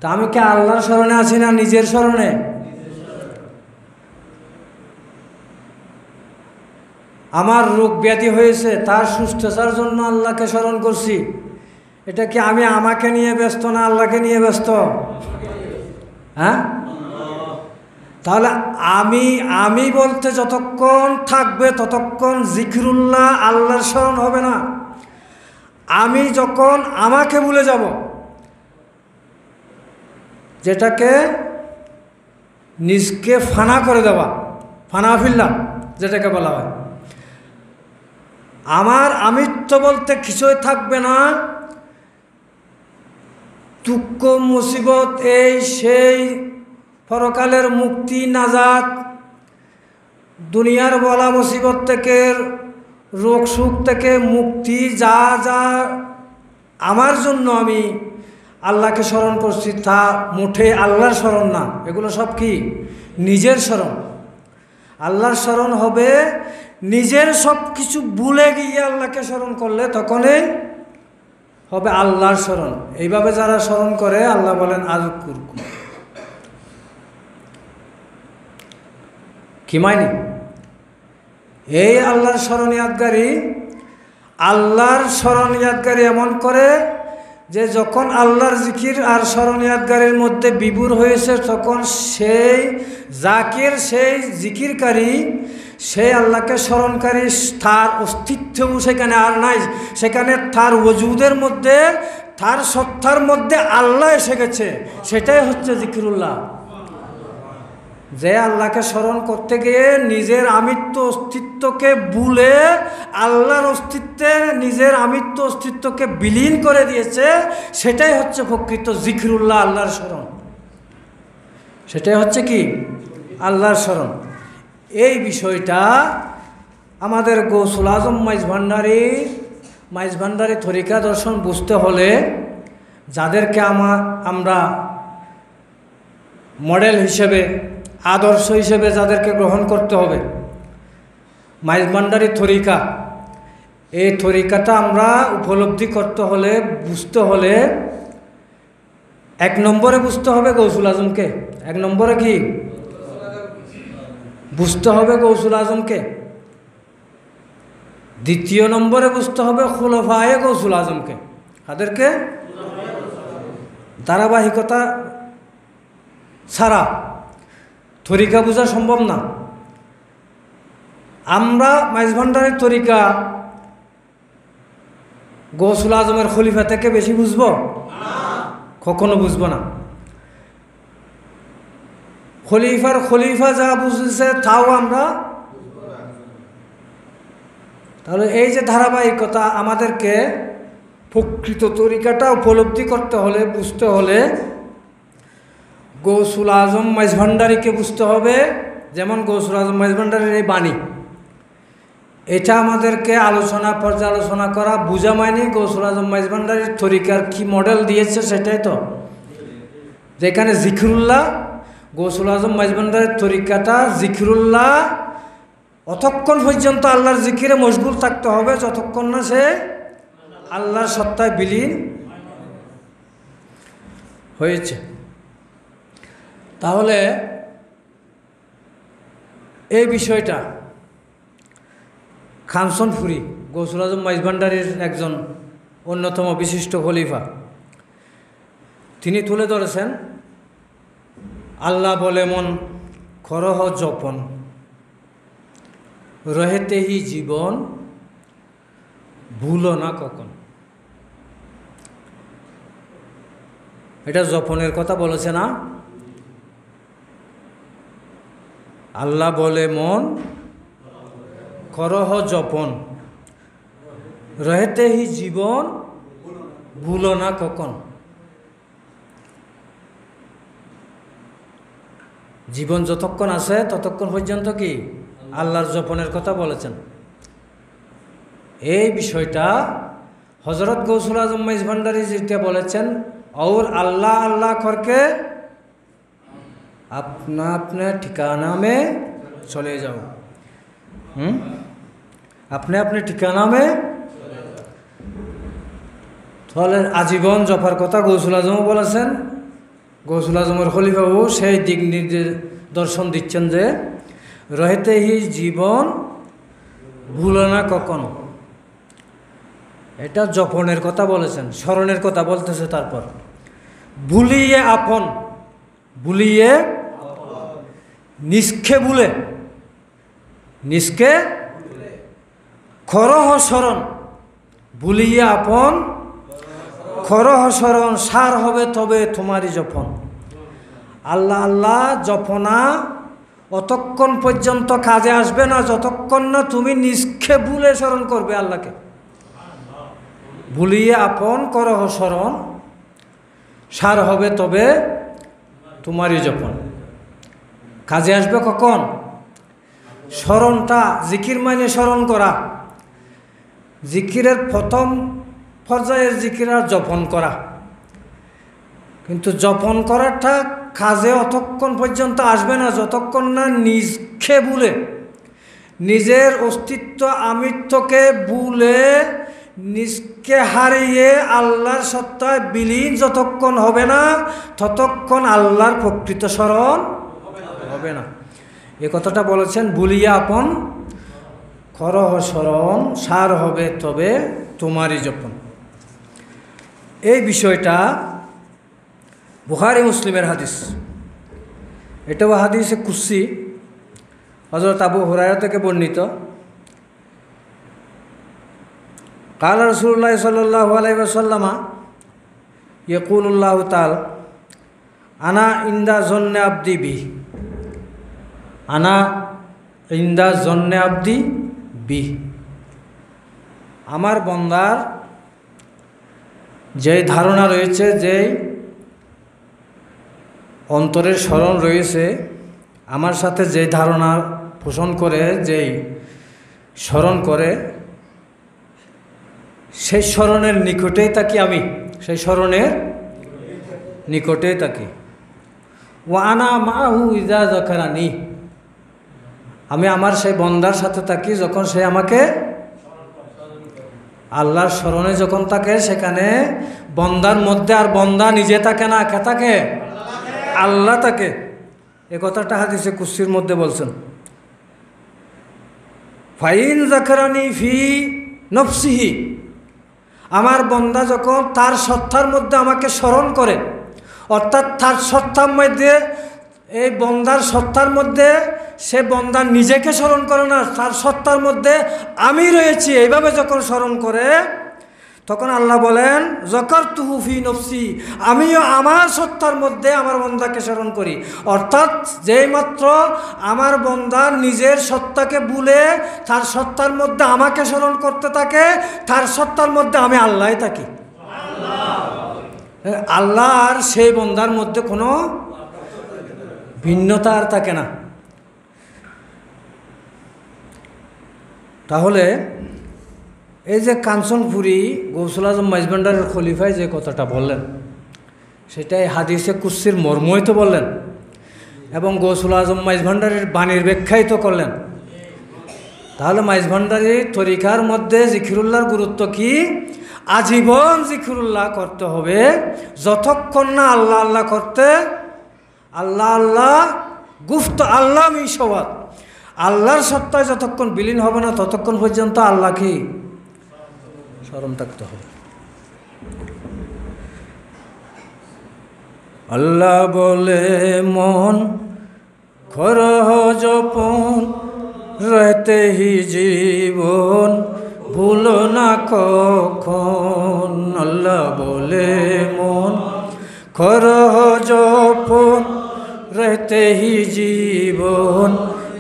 তা আমি কি আল্লাহর স্মরণে আছি না নিজের স্মরণে? আমার রোগ ব্যাধি হয়েছে, তার সুস্থতার জন্য আল্লাহকে স্মরণ করছি। এটা কি আমি আমাকে নিয়ে ব্যস্ত না আল্লাহকে নিয়ে ব্যস্ত? হ্যাঁ, তাহলে আমি বলতে যতক্ষণ থাকবে ততক্ষণ জিকিরুল্লাহ, আল্লাহর স্মরণ হবে না। আমি যখন আমাকে ভুলে যাব, যেটাকে নিজকে ফানা করে দেওয়া, ফানা ফিল্লা যেটাকে বলা হয়, আমার আমিত্ব বলতে কিছুই থাকবে না। দুঃখ মুসিবত এই সেই, পরকালের মুক্তি নাজাত, দুনিয়ার বলা মুসিবত থেকে, রোগ সুখ থেকে মুক্তি, যা যা আমার জন্য আমি আল্লাহকে স্মরণ করছি তা মুঠে আল্লাহর স্মরণ না, এগুলো সব কি নিজের স্মরণ। আল্লাহর স্মরণ হবে নিজের সব কিছু ভুলে গিয়ে আল্লাহকে স্মরণ করলে তখনই হবে আল্লাহর স্মরণ। এইভাবে যারা স্মরণ করে আল্লাহ বলেন আযকুরকুম। কি মাইনে? এই আল্লাহর স্মরণ ইয়াদগারি, আল্লাহর স্মরণ ইয়াদগারি এমন করে যে যখন আল্লাহর জিকির আর স্মরণ ইয়াদগারির মধ্যে বিভোর হয়েছে তখন সেই জাকির, সেই জিকিরকারী, সেই আল্লাহকে স্মরণকারী, তার অস্তিত্বও সেখানে আর নাই। সেখানে তার ওজুদের মধ্যে, তার সত্তার মধ্যে আল্লাহ এসে গেছে। সেটাই হচ্ছে জিকিরুল্লাহ। যে আল্লাহকে স্মরণ করতে গিয়ে নিজের আমিত্ব অস্তিত্বকে ভুলে আল্লাহর অস্তিত্বে নিজের আমিত্ব অস্তিত্বকে বিলীন করে দিয়েছে, সেটাই হচ্ছে প্রকৃত জিকিরুল্লাহ, আল্লাহর স্মরণ। সেটাই হচ্ছে কি আল্লাহর স্মরণ। এই বিষয়টা আমাদের গৌসুল আজম মাইজ ভান্ডারী তরিকা দর্শন বুঝতে হলে, যাদেরকে আমরা মডেল হিসেবে, আদর্শ হিসেবে যাদেরকে গ্রহণ করতে হবে, মাইজভান্ডারি তরিকা, এই তরিকাটা আমরা উপলব্ধি করতে হলে, বুঝতে হলে, এক নম্বরে বুঝতে হবে গৌসুল আজমকে। এক নম্বরে কি বুঝতে হবে? গৌসুল আজমকে। দ্বিতীয় নম্বরে বুঝতে হবে খুলাফায়ে গৌসুল আজমকে। তাদেরকে ধারাবাহিকতা ছাড়া তরিকা বোঝা সম্ভব না। আমরা মাইজভান্ডারের তরিকা গৌসুল আজমের খলিফা থেকে বেশি বুঝব? কখনো বুঝব না। খলিফা যা বুঝেছে তাও আমরা, তাহলে এই যে ধারাবাহিকতা, আমাদেরকে প্রকৃত তরিকাটা উপলব্ধি করতে হলে, বুঝতে হলে গৌসুল আজম মাইজভান্ডারিকে বুঝতে হবে। যেমন গৌসুল আজম মাইজভান্ডারির এই বাণী, এটা আমাদেরকে পর্যালোচনা করা, বুঝা মায়নি গৌসুল আজম মাইজভান্ডারির তরিকার কি মডেল দিয়েছে সেটাই তো। যেখানে জিকিরুল্লাহ, গৌসুল আজম মাইজভান্ডারির তরিকাটা জিকিরুল্লাহ, অতক্ষণ পর্যন্ত আল্লাহর জিকিরে মশগুল থাকতে হবে যতক্ষণ না সে আল্লাহর সত্তায় বিলীন হয়েছে। তাহলে এই বিষয়টা খানসনফুরি গৌসুল আজম মাইজভান্ডারির একজন অন্যতম বিশিষ্ট খলিফা, তিনি তুলে ধরেছেন, আল্লাহ বলে মন করহ জপন, রহেতেহি জীবন ভুলো না কখন। এটা জপনের কথা বলেছে না? আল্লাহ বলে মন করহ জপন, রহেতেহি জীবন ভুলো না কখন। জীবন যতক্ষণ আছে ততক্ষণ পর্যন্ত কি আল্লাহর জপনের কথা বলেছেন। এই বিষয়টা হজরত গৌসুল আজম মাইজভান্ডারি যেটা বলেছেন, और अल्लाह अल्लाह करके अपना अपने ठिकाना में चले जाओ। अपने अपने ठिकाना में, তাহলে আজীবন জপার কথা গৌসুল আজমও বলেছেন। গৌসুল আজমের খলিফাও সেই দিক নির্দেশ দর্শন দিচ্ছেন যে রহেতেহি জীবন ভুলো না কখনো। এটা জপনের কথা বলেছেন, স্মরণের কথা বলতেছে। তারপর ভুলিয়ে আপন, ভুলিয়ে নিষ্কে ভুলে, নিষ্কে খরহ স্মরণ, ভুলিয়ে আপন খরহ স্মরণ, সার হবে তবে তোমারই জপন। আল্লাহ আল্লাহ জপনা অতক্ষণ পর্যন্ত কাজে আসবে না যতক্ষণ না তুমি নিষ্কে ভুলে স্মরণ করবে আল্লাহকে। ভুলিয়ে আপন করহ স্মরণ, সার হবে তবে তোমারই জপন। কাজে আসবে কখন? স্মরণটা, জিকির মানে স্মরণ করা। জিকিরের প্রথম পর্যায়ের জিকির আর জপন করা, কিন্তু জপন করাটা কাজে অতক্ষণ পর্যন্ত আসবে না যতক্ষণ না নিজকে ভুলে, নিজের অস্তিত্ব আমিত্বকে ভুলে, নিজকে হারিয়ে আল্লাহর সত্তায় বিলীন যতক্ষণ হবে না ততক্ষণ আল্লাহর প্রকৃত স্মরণ হবে না। এ কথাটা বলেছেন, ভুলিয়া আপন করহ স্মরণ, সার হবে তবে তোমারই জপন। এই বিষয়টা বুখারী মুসলিমের হাদিস, এটাও হাদিসে কুদসি, হযরত আবু হুরায়রা থেকে বর্ণিত। قال رسول الله صلى الله عليه وسلم يقول الله تعالى أنا عند ظن عبدي بي أنا عند ظن عبدي بي। আমার বন্দার যে ধারণা রয়েছে, যে অন্তরের স্মরণ রয়েছে, আমার সাথে যে ধারণা পোষণ করে, যেই স্মরণ করে, সেই স্মরণের নিকটেই থাকি আমি, সেই স্মরণের নিকটেই থাকি। ওয়া আনা মাহু ইজা যাকারানি, আমি আমার সেই বন্দার সাথে থাকি যখন সে আমাকে আল্লাহর স্মরণে যখন থাকে, সেখানে বন্দার মধ্যে আর বন্দা নিজে থাকে না, কে থাকে? আল্লাহ থাকে। এ কথাটা হাদিসে কুদসির মধ্যে বলছেন, ফাইন যাকারানি ফি নফসিহি, আমার বন্দা যখন তার সত্তার মধ্যে আমাকে স্মরণ করে, অর্থাৎ তার সত্তার মধ্যে, এই বন্দার সত্তার মধ্যে সে বন্দা নিজেকে স্মরণ করে না, তার সত্তার মধ্যে আমি রয়েছি, এইভাবে যখন স্মরণ করে, তখন আল্লাহ বলেন যাকারতুহু ফি নফসি, আমিও আমার সত্তার মধ্যে আমার বন্দাকে স্মরণ করি। অর্থাৎ যেই মাত্র আমার বন্দা নিজের সত্তাকে ভুলে তার সত্তার মধ্যে আমাকে স্মরণ করতে থাকে, তার সত্তার মধ্যে আমি আল্লাহই থাকি। আল্লাহ আর সেই বন্দার মধ্যে কোনো ভিন্নতা আর থাকে না। তাহলে এই যে কাঞ্চনপুরী গৌসুল আজম মাইজভান্ডারের খলিফায় যে কথাটা বললেন, সেটাই হাদিসে কুদসির মর্মই তো বললেন, এবং গৌসুল আজম মাইজভান্ডারের বাণীর ব্যাখ্যাই তো করলেন। তাহলে মাইজভান্ডারি তরিকার মধ্যে জিকিরুল্লাহর গুরুত্ব কি? আজীবন জিকিরুল্লাহ করতে হবে, যতক্ষণ না আল্লাহ আল্লাহ করতে, আল্লাহ আল্লাহ গুফত আল্লাহ মিশওয়াত, আল্লাহর সত্তায় যতক্ষণ বিলীন হবে না, ততক্ষণ পর্যন্ত আল্লাহকে স্মরণ থাকতে হবে। আল্লাহ বলে মন করহ জপন, রহতে হি জীবন ভুলো না কখন। আল্লাহ বলে মন করহ জপন, রহতে হি জীবন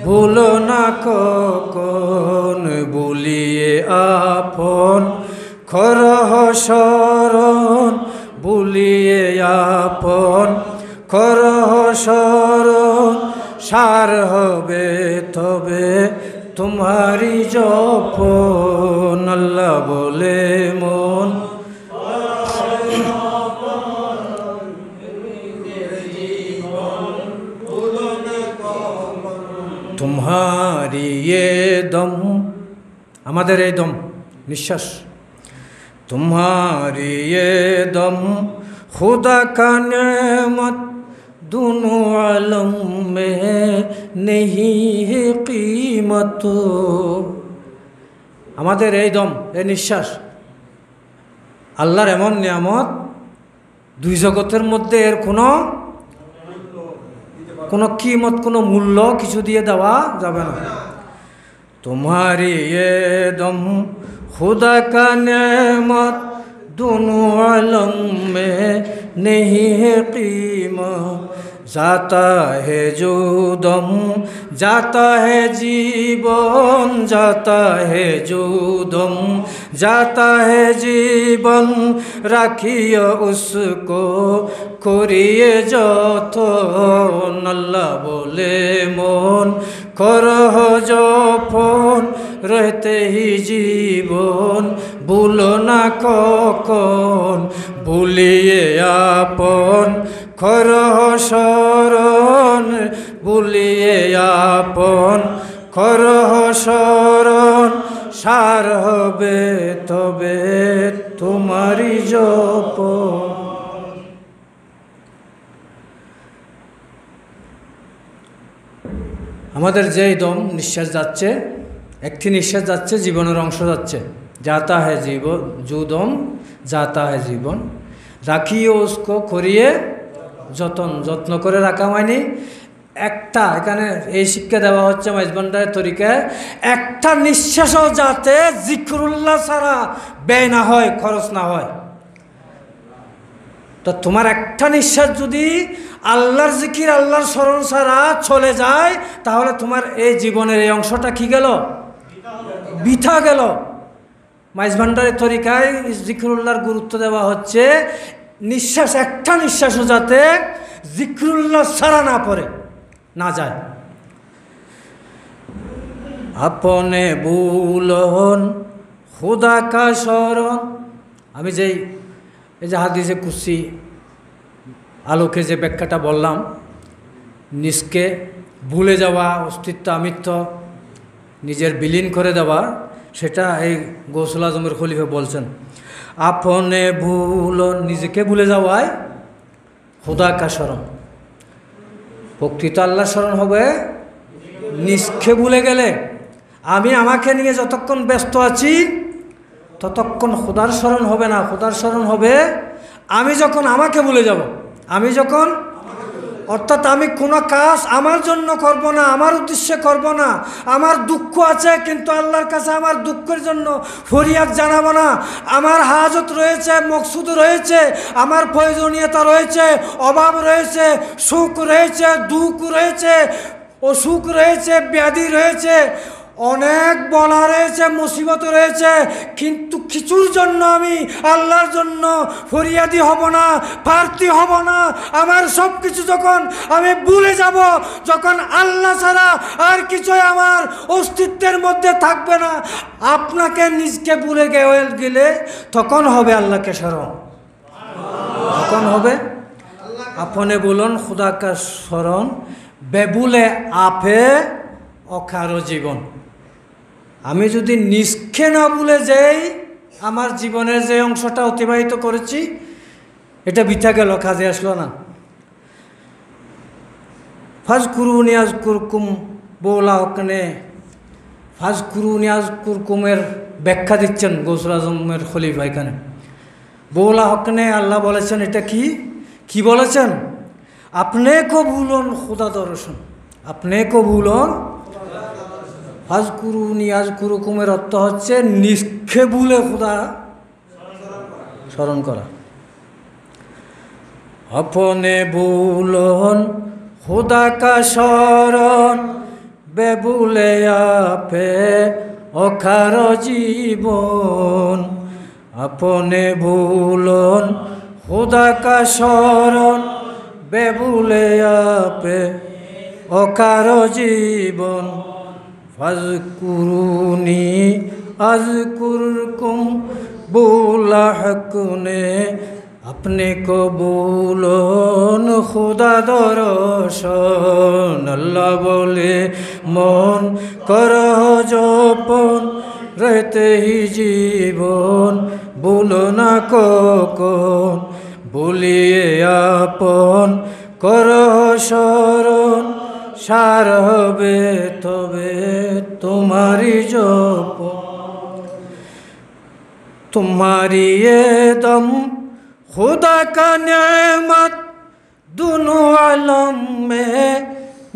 ভুলো না কখন। ভুলিয়ে আপন করহ শরণ, ভুলিয়ে আপন করহ শরণ। সার হবে তবে তোমারি জপন। আল্লাহ বলে মন तुम्हारी ये दम, আমাদের এই দম নিঃশ্বাস, तुम्हारी ये दम खुदा का नेमत, दोनों आलम में नहीं है कीमत। আমাদের এই দম, এই নিঃশ্বাস আল্লাহর এমন নিয়ামত, দুই জগতের মধ্যে এর কোনো কিমত, কোনো মূল্য কিছু দিয়ে দেওয়া যাবে না। तुम्हारी ये दम खुदा का नेमत, दोनों आलम में नहीं है कीमत। जाता है जो दम जाता है जीवन, जाता है जो दम जाता है जीवन। राखिए उसको करिए যতন। আল্লাহ বলে মন করহ জপন, রহতে হি জীবন ভুলো না কখন। ভুলিয়ে আপন করহ শরণ, ভুলিয়ে আপন করহ শরণ। সার হবে তবে তোমারি জপন। আমাদের যেই দম নিঃশ্বাস যাচ্ছে, একটি নিঃশ্বাস যাচ্ছে, জীবনের অংশ যাচ্ছে। जाता है जीवन जो दम जाता है जीवन, রাখিও उसको করিয়ে যতন। যত্ন করে রাখা হয়নি একটা, এখানে এই শিক্ষা দেওয়া হচ্ছে মাইজভান্ডারের তরিকায়, একটা নিঃশ্বাসও যাতে জিকরুল্লাহ ছাড়া ব্যয় না হয়, খরচ না হয়। তো তোমার একটা নিঃশ্বাস যদি আল্লাহর জিকির, আল্লাহর স্মরণ ছাড়া চলে যায়, তাহলে তোমার এই জীবনের এই অংশটা কি গেল? বৃথা গেল। মাইজভান্ডারের তরিকায় জিকরুল্লাহর গুরুত্ব দেওয়া হচ্ছে, নিঃশ্বাস একটা নিঃশ্বাসও যাতে জিকরুল্লাহ ছাড়া না পড়ে, না যায়। আপনে বুলহন খুদা কা শরণ। আমি এই যে হাদিসে কুদসি আলোকে যে ব্যাখ্যাটা বললাম, নিজকে ভুলে যাওয়া, অস্তিত্ব আমিত্ব নিজের বিলীন করে দেওয়া, সেটা এই গৌসুল আজমের খলিফা বলছেন। আপনে ভুলন, নিজেকে ভুলে যাওয়ায় খুদা কা স্মরণ, প্রকৃত আল্লাহ স্মরণ হবে নিজকে ভুলে গেলে। আমি আমাকে নিয়ে যতক্ষণ ব্যস্ত আছি ততক্ষণ খুদার স্মরণ হবে না। খুদার স্মরণ হবে আমি যখন আমাকে ভুলে যাব, আমি যখন, অর্থাৎ আমি কোনো কাজ আমার জন্য করব না, আমার উদ্দেশ্যে করব না। আমার দুঃখ আছে কিন্তু আল্লাহর কাছে আমার দুঃখের জন্য ফরিয়াদ জানাবো না। আমার হাজত রয়েছে, মকসুদ রয়েছে, আমার প্রয়োজনীয়তা রয়েছে, অভাব রয়েছে, সুখ রয়েছে, দুঃখ রয়েছে, অসুখ রয়েছে, ব্যাধি রয়েছে, অনেক বলা রয়েছে, মুসিবত রয়েছে, কিন্তু কিছুর জন্য আমি আল্লাহর জন্য ফরিয়াদি হব না, প্রার্থী হব না। আমার সব কিছু যখন আমি ভুলে যাব, যখন আল্লাহ ছাড়া আর কিছুই আমার অস্তিত্বের মধ্যে থাকবে না, আপনাকে নিজকে ভুলে গেলে তখন হবে আল্লাহকে স্মরণ, তখন হবে আপনে বলুন খুদা কা স্মরণ, বেবুলে আপে অকারো জীবন। আমি যদি নিজকে না ভুলে যাই, আমার জীবনের যে অংশটা অতিবাহিত করেছি এটা বৃথা গেল, কাজে আসলো না। ফাজকুরুনি আযকুরকুম বৌলা হকনে, ফাজকুরুনি আযকুরকুমের ব্যাখ্যা দিচ্ছেন গৌসুল আজমের খলিফা এখানে। বৌলা হকনে আল্লাহ বলেছেন, এটা কি বলেছেন? আপনি কো ভুলন খুদা দর্শন, আপনি কো ভুলন ফাজকুরুনি আযকুরকুমের অর্থ হচ্ছে নিজকে ভুলে খুদা স্মরণ করা। আপনে ভুলন খুদা কা স্মরণ, বেবুলে আপে অকার জীবন। আপনে ভুলন খুদা কা স্মরণ, বেবুলে আপে অকার জীবন। ফাজকুরুনি আযকুরকুম বৌলা হকনে, আপনি কো বলুন খুদা দর্শন। আল্লাহ বলে মন করহ জপন, रहते ही জীবন ভুলো না কখন। বলিয়ে আপন করহ স্মরণ, সার হবে তবে তোমারি জপ। तुम्हारी ये दम खुदा का नेमत, दोनों आलम में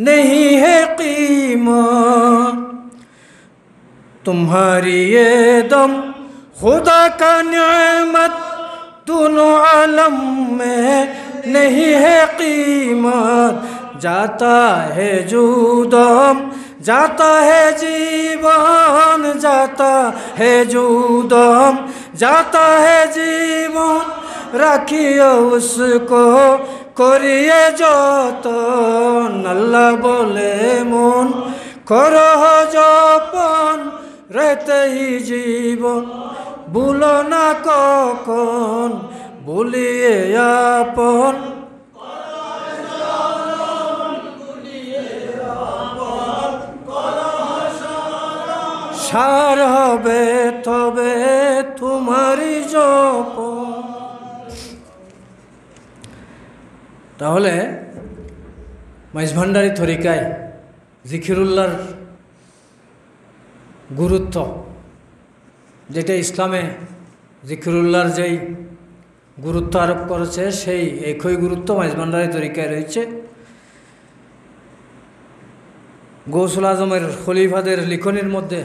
नहीं है कीमत। तुम्हारी ये दम खुदा का नेमत, दोनों आलम में नहीं है कीमत। जाता है जुदम जाता है जीवन, जाता है जुदम जाता है जीवन। রাখিও उसको করিয়ে যতন। আল্লাহ বলে মন করহ জপন, रहते ही জীবন ভুলো না কখন। ভুলিয়ে আপন সার হবে তবে তোমারই জপ। তাহলে মাইজভান্ডারী তরিকায় জিকিরুল্লাহর গুরুত্ব, যেটা ইসলামে জিকিরুল্লাহর যেই গুরুত্ব আরোপ করেছে, সেই একই গুরুত্ব মাইজভান্ডারী তরিকায় রয়েছে। গৌসুল আজমের খলিফাদের লিখনির মধ্যে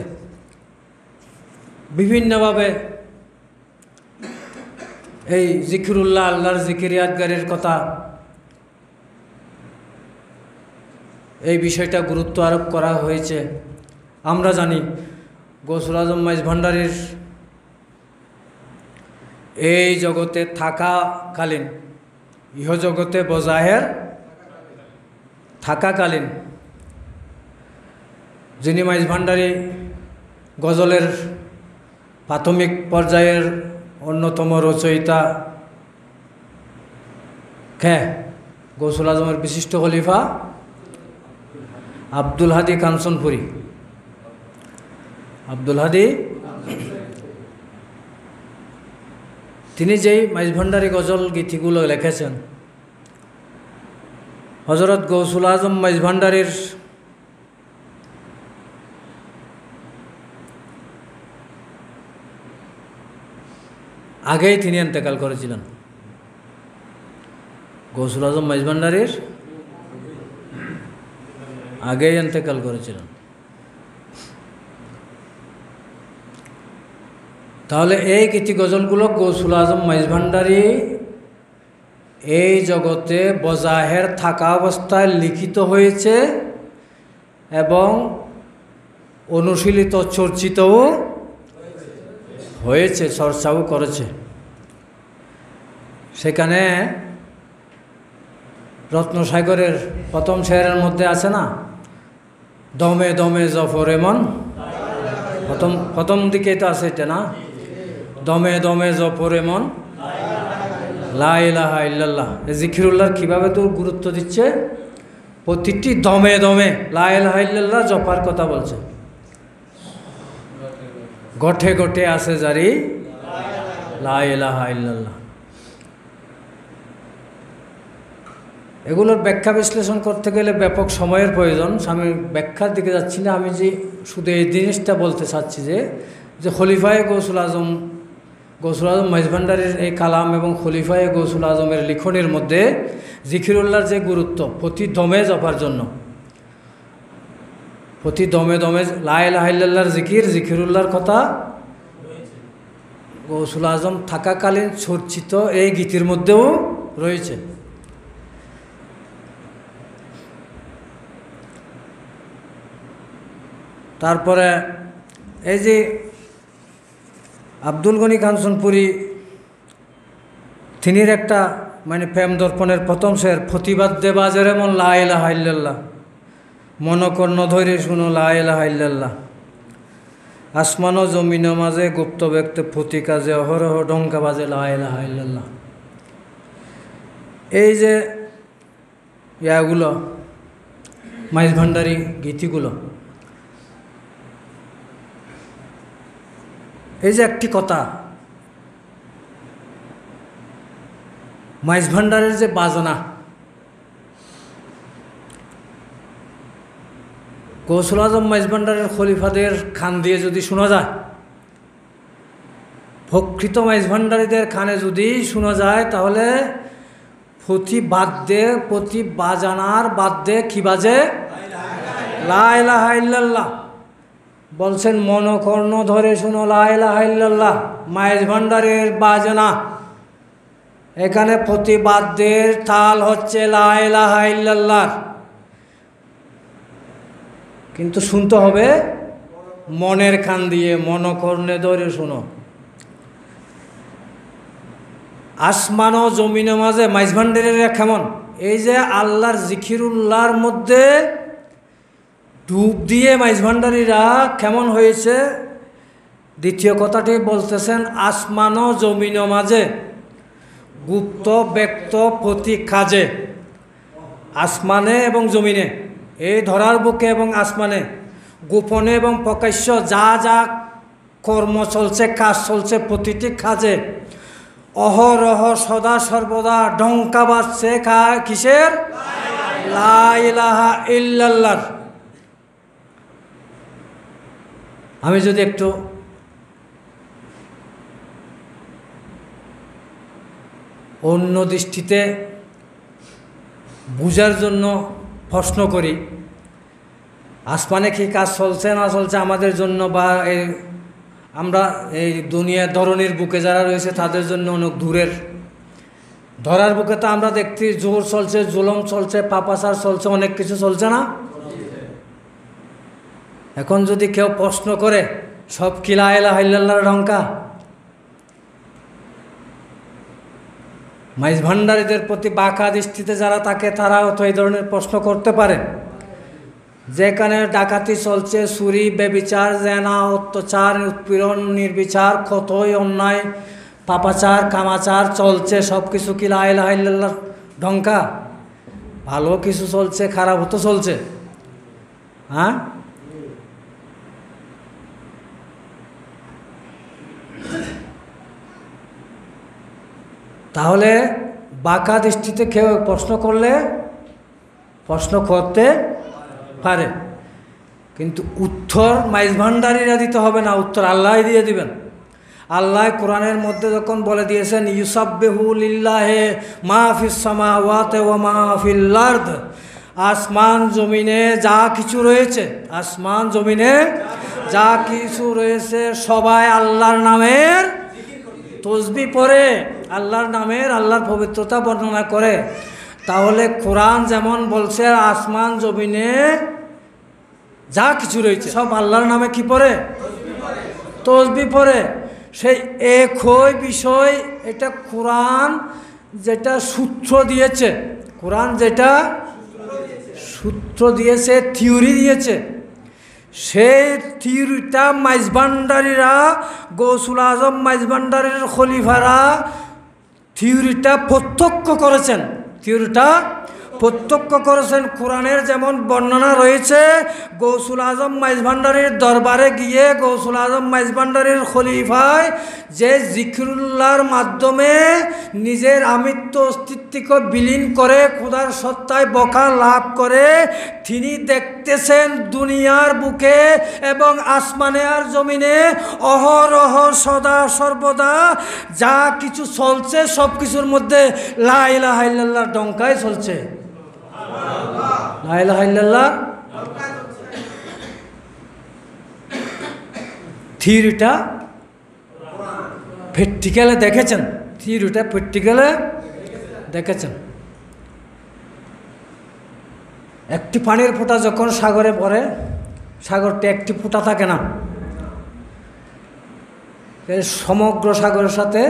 বিভিন্নভাবে এই জিকিরুল্লাহ, আল্লাহর জিকির ইয়াদগারের কথা, এই বিষয়টা গুরুত্ব আরোপ করা হয়েছে। আমরা জানি গৌসুল আজম মাইজভান্ডারীর এই জগতে থাকাকালীন, ইহজগতে বজাহের থাকাকালীন, যিনি মাইজভান্ডারী গজলের প্রাথমিক পর্যায়ের অন্যতম রচয়িতা, গৌসুল আজমের বিশিষ্ট খলিফা আব্দুল হাদি কাঞ্চনপুরী। আব্দুল হাদি তিনি যেই মাইজভান্ডারী গজল গীতিগুলো লিখেছেন, হযরত গৌসুল আজম মাইজভান্ডারীর আগেই তিনি ইন্তেকাল করেছিলেন। গৌসুল আজম মাইজভান্ডারীর আগেই ইন্তেকাল করেছিলেন। তাহলে এই গীতি গজলগুলো গৌসুল আজম মাইজভান্ডারী এই জগতে বজাহের থাকা অবস্থায় লিখিত হয়েছে এবং অনুশীলিত চর্চিতও হয়েছে, চর্চাও করেছে। সেখানে রত্নসাগরের প্রথম শেরের মধ্যে আছে না, দমে দমে জফর এমন, প্রথম দিকে তো আছে এটা না, দমে দমে জফর এমন লা ইলাহা ইল্লাল্লাহ। জিকিরুল্লাহর কীভাবে তো গুরুত্ব দিচ্ছে, প্রতিটি দমে দমে লা ইলাহা ইল্লাল্লাহ জপার কথা বলছে। গঠে গঠে আছে জারি লা ইলাহা ইল্লাল্লাহ। এগুলোর ব্যাখ্যা বিশ্লেষণ করতে গেলে ব্যাপক সময়ের প্রয়োজন, আমি ব্যাখ্যার দিকে যাচ্ছি না। আমি যে শুধু এই জিনিসটা বলতে চাচ্ছি যে খলিফায়ে গৌসুল আজম মাইজভান্ডারীর এই কালাম এবং খলিফায়ে গৌসুল আজমের লিখনের মধ্যে জিকিরুল্লাহর যে গুরুত্ব, প্রতি দমে জপার জন্য, প্রতি দমে দমে লা ইলাহা ইল্লাল্লাহর জিকিরুল্লাহর কথা গৌসুল আজম থাকাকালীন চর্চিত এই গীতির মধ্যেও রয়েছে। তারপরে এই যে আব্দুল গনি কাঞ্চনপুরী, তিনির একটা মানে প্রেম দর্পণের প্রথম শের, প্রতিবাদ দেবাজের এমন লা ইলাহা ইল্লাল্লাহ, মনকর্ণ ধৈর্য শুনো লা ইলাহা ইল্লাল্লাহ, আসমান ও জমিন মাঝে গুপ্ত ব্যক্তি প্রতি কাজে অহরহ ডঙ্কা বাজে লা ইলাহা ইল্লাল্লাহ। এই যে ইয়াগুলো মাইজভান্ডারী গীতিগুলো, এই যে একটি কথা, মাইজভান্ডারের যে বাজনা, গৌসুল আজম মাইজভান্ডারের খলিফাদের খান দিয়ে যদি শোনা যায়, প্রকৃত মাইজভান্ডারীদের খানে যদি শোনা যায়, তাহলে প্রতি বাদ্যে, প্রতি বাজানার বাদ্যে কি বাজে লা ইলাহা ইল্লাল্লাহ। বলছেন মনকর্ণ ধরে শুনো লা ইলাহা ইল্লাল্লাহ, মাইজভান্ডারীর বাজনা। এখানে প্রতি বাদ্যের তাল হচ্ছে লা ইলাহা ইল্লাল্লাহ, কিন্তু শুনতে হবে মনের কান দিয়ে, মনকর্ণে ধরে শুনো। আসমান ও জমিনের মাঝে মাইজভান্ডারীরা কেমন, এই যে আল্লাহর জিকিরুল্লাহর মধ্যে ডুব দিয়ে মাইজভান্ডারীরা কেমন হয়েছে। দ্বিতীয় কথাটি বলতেছেন, আসমান ও জমিন মাঝে গুপ্ত ব্যক্ত প্রতি কাজে, আসমানে এবং জমিনে, এই ধরার বুকে এবং আসমানে, গোপনে এবং প্রকাশ্য যা যা কর্ম চলছে, কাজ চলছে, প্রতিটি কাজে অহরহ সদা সর্বদা ডঙ্কা বাজছে কিসের, লা ইলাহা ইল্লাল্লাহ। আমি যদি একটু অন্য দৃষ্টিতে বুঝার জন্য প্রশ্ন করি, আসমানে কি কাজ চলছে না চলছে আমাদের জন্য, বা আমরা এই দুনিয়ার ধরনের বুকে যারা রয়েছে তাদের জন্য অনেক দূরের। ধরার বুকে তো আমরা দেখছি জোর চলছে, জুলুম চলছে, পাপাচার চলছে, অনেক কিছু চলছে না। এখন যদি কেউ প্রশ্ন করে সব কি লা ইলাহা ইল্লাল্লাহর ডঙ্কা, মাইজভান্ডারীদের প্রতি বাঁকা দৃষ্টিতে যারা থাকে, তারাও তো এই ধরনের প্রশ্ন করতে পারে। যেখানে ডাকাতি চলছে, চুরি, ব্যভিচার, জেনা, অত্যাচার, উৎপীড়ন, নির্বিচার, কতই অন্যায়, পাপাচার, কামাচার চলছে, সব কিছু কি লা ইলাহা ইল্লাল্লাহর ডঙ্কা? ভালো কিছু চলছে, খারাপও তো চলছে। হ্যাঁ, তাহলে বাঁকা দৃষ্টিতে কেউ প্রশ্ন করলে প্রশ্ন করতে পারে, কিন্তু উত্তর মাইজ ভান্ডারীরা দিতে হবে না, উত্তর আল্লাহ দিয়ে দিবেন। আল্লাহ কোরআনের মধ্যে যখন বলে দিয়েছেন ইউসাব্বিহু লিল্লাহি মা ফিস সামাওয়াতি ওয়া মা ফিল আরদ, আসমান জমিনে যা কিছু রয়েছে, আসমান জমিনে যা কিছু রয়েছে সবাই আল্লাহর নামের তসবিহ পড়ে, আল্লাহর নামের, আল্লাহর পবিত্রতা বর্ণনা করে। তাহলে কোরআন যেমন বলছে আসমান জমিনে যা কিছু রয়েছে সব আল্লাহর নামে কি পড়ে? তসবিহ পড়ে। সেই একই বিষয় এটা কোরআন যেটা সূত্র দিয়েছে, কোরআন যেটা সূত্র দিয়েছে, থিওরি দিয়েছে, সেই থিওরিটা মাইজভান্ডারীরা, গৌসুল আজম মাইজভান্ডারীর খলিফারা থিওরিটা প্রত্যক্ষ করেছেন, থিওরিটা প্রত্যক্ষ করেছেন। কোরআনের যেমন বর্ণনা রয়েছে, গৌসুল আজম মাইজভান্ডারীর দরবারে গিয়ে গৌসুল আজম মাইজভান্ডারীর খলিফায় যে জিকিরুল্লাহর মাধ্যমে নিজের আমিত্ব অস্তিত্বকে বিলীন করে খোদার সত্তায় বকা লাভ করে, তিনি দেখতেছেন দুনিয়ার বুকে এবং আসমানে আর জমিনে অহরহ সদা সর্বদা যা কিছু চলছে সব কিছুর মধ্যে লা ইলাহা ইল্লাল্লাহর ডঙ্কায় চলছে। লা ইলাহা ইল্লাল্লাহ থিওরিটা প্র্যাকটিক্যালে দেখেছেন, থিওরিটা প্র্যাকটিক্যালে দেখেছেন। একটি পানির ফোঁটা যখন সাগরে পড়ে, সাগরটা একটি ফোঁটা থাকে না, সমগ্র সাগরের সাথে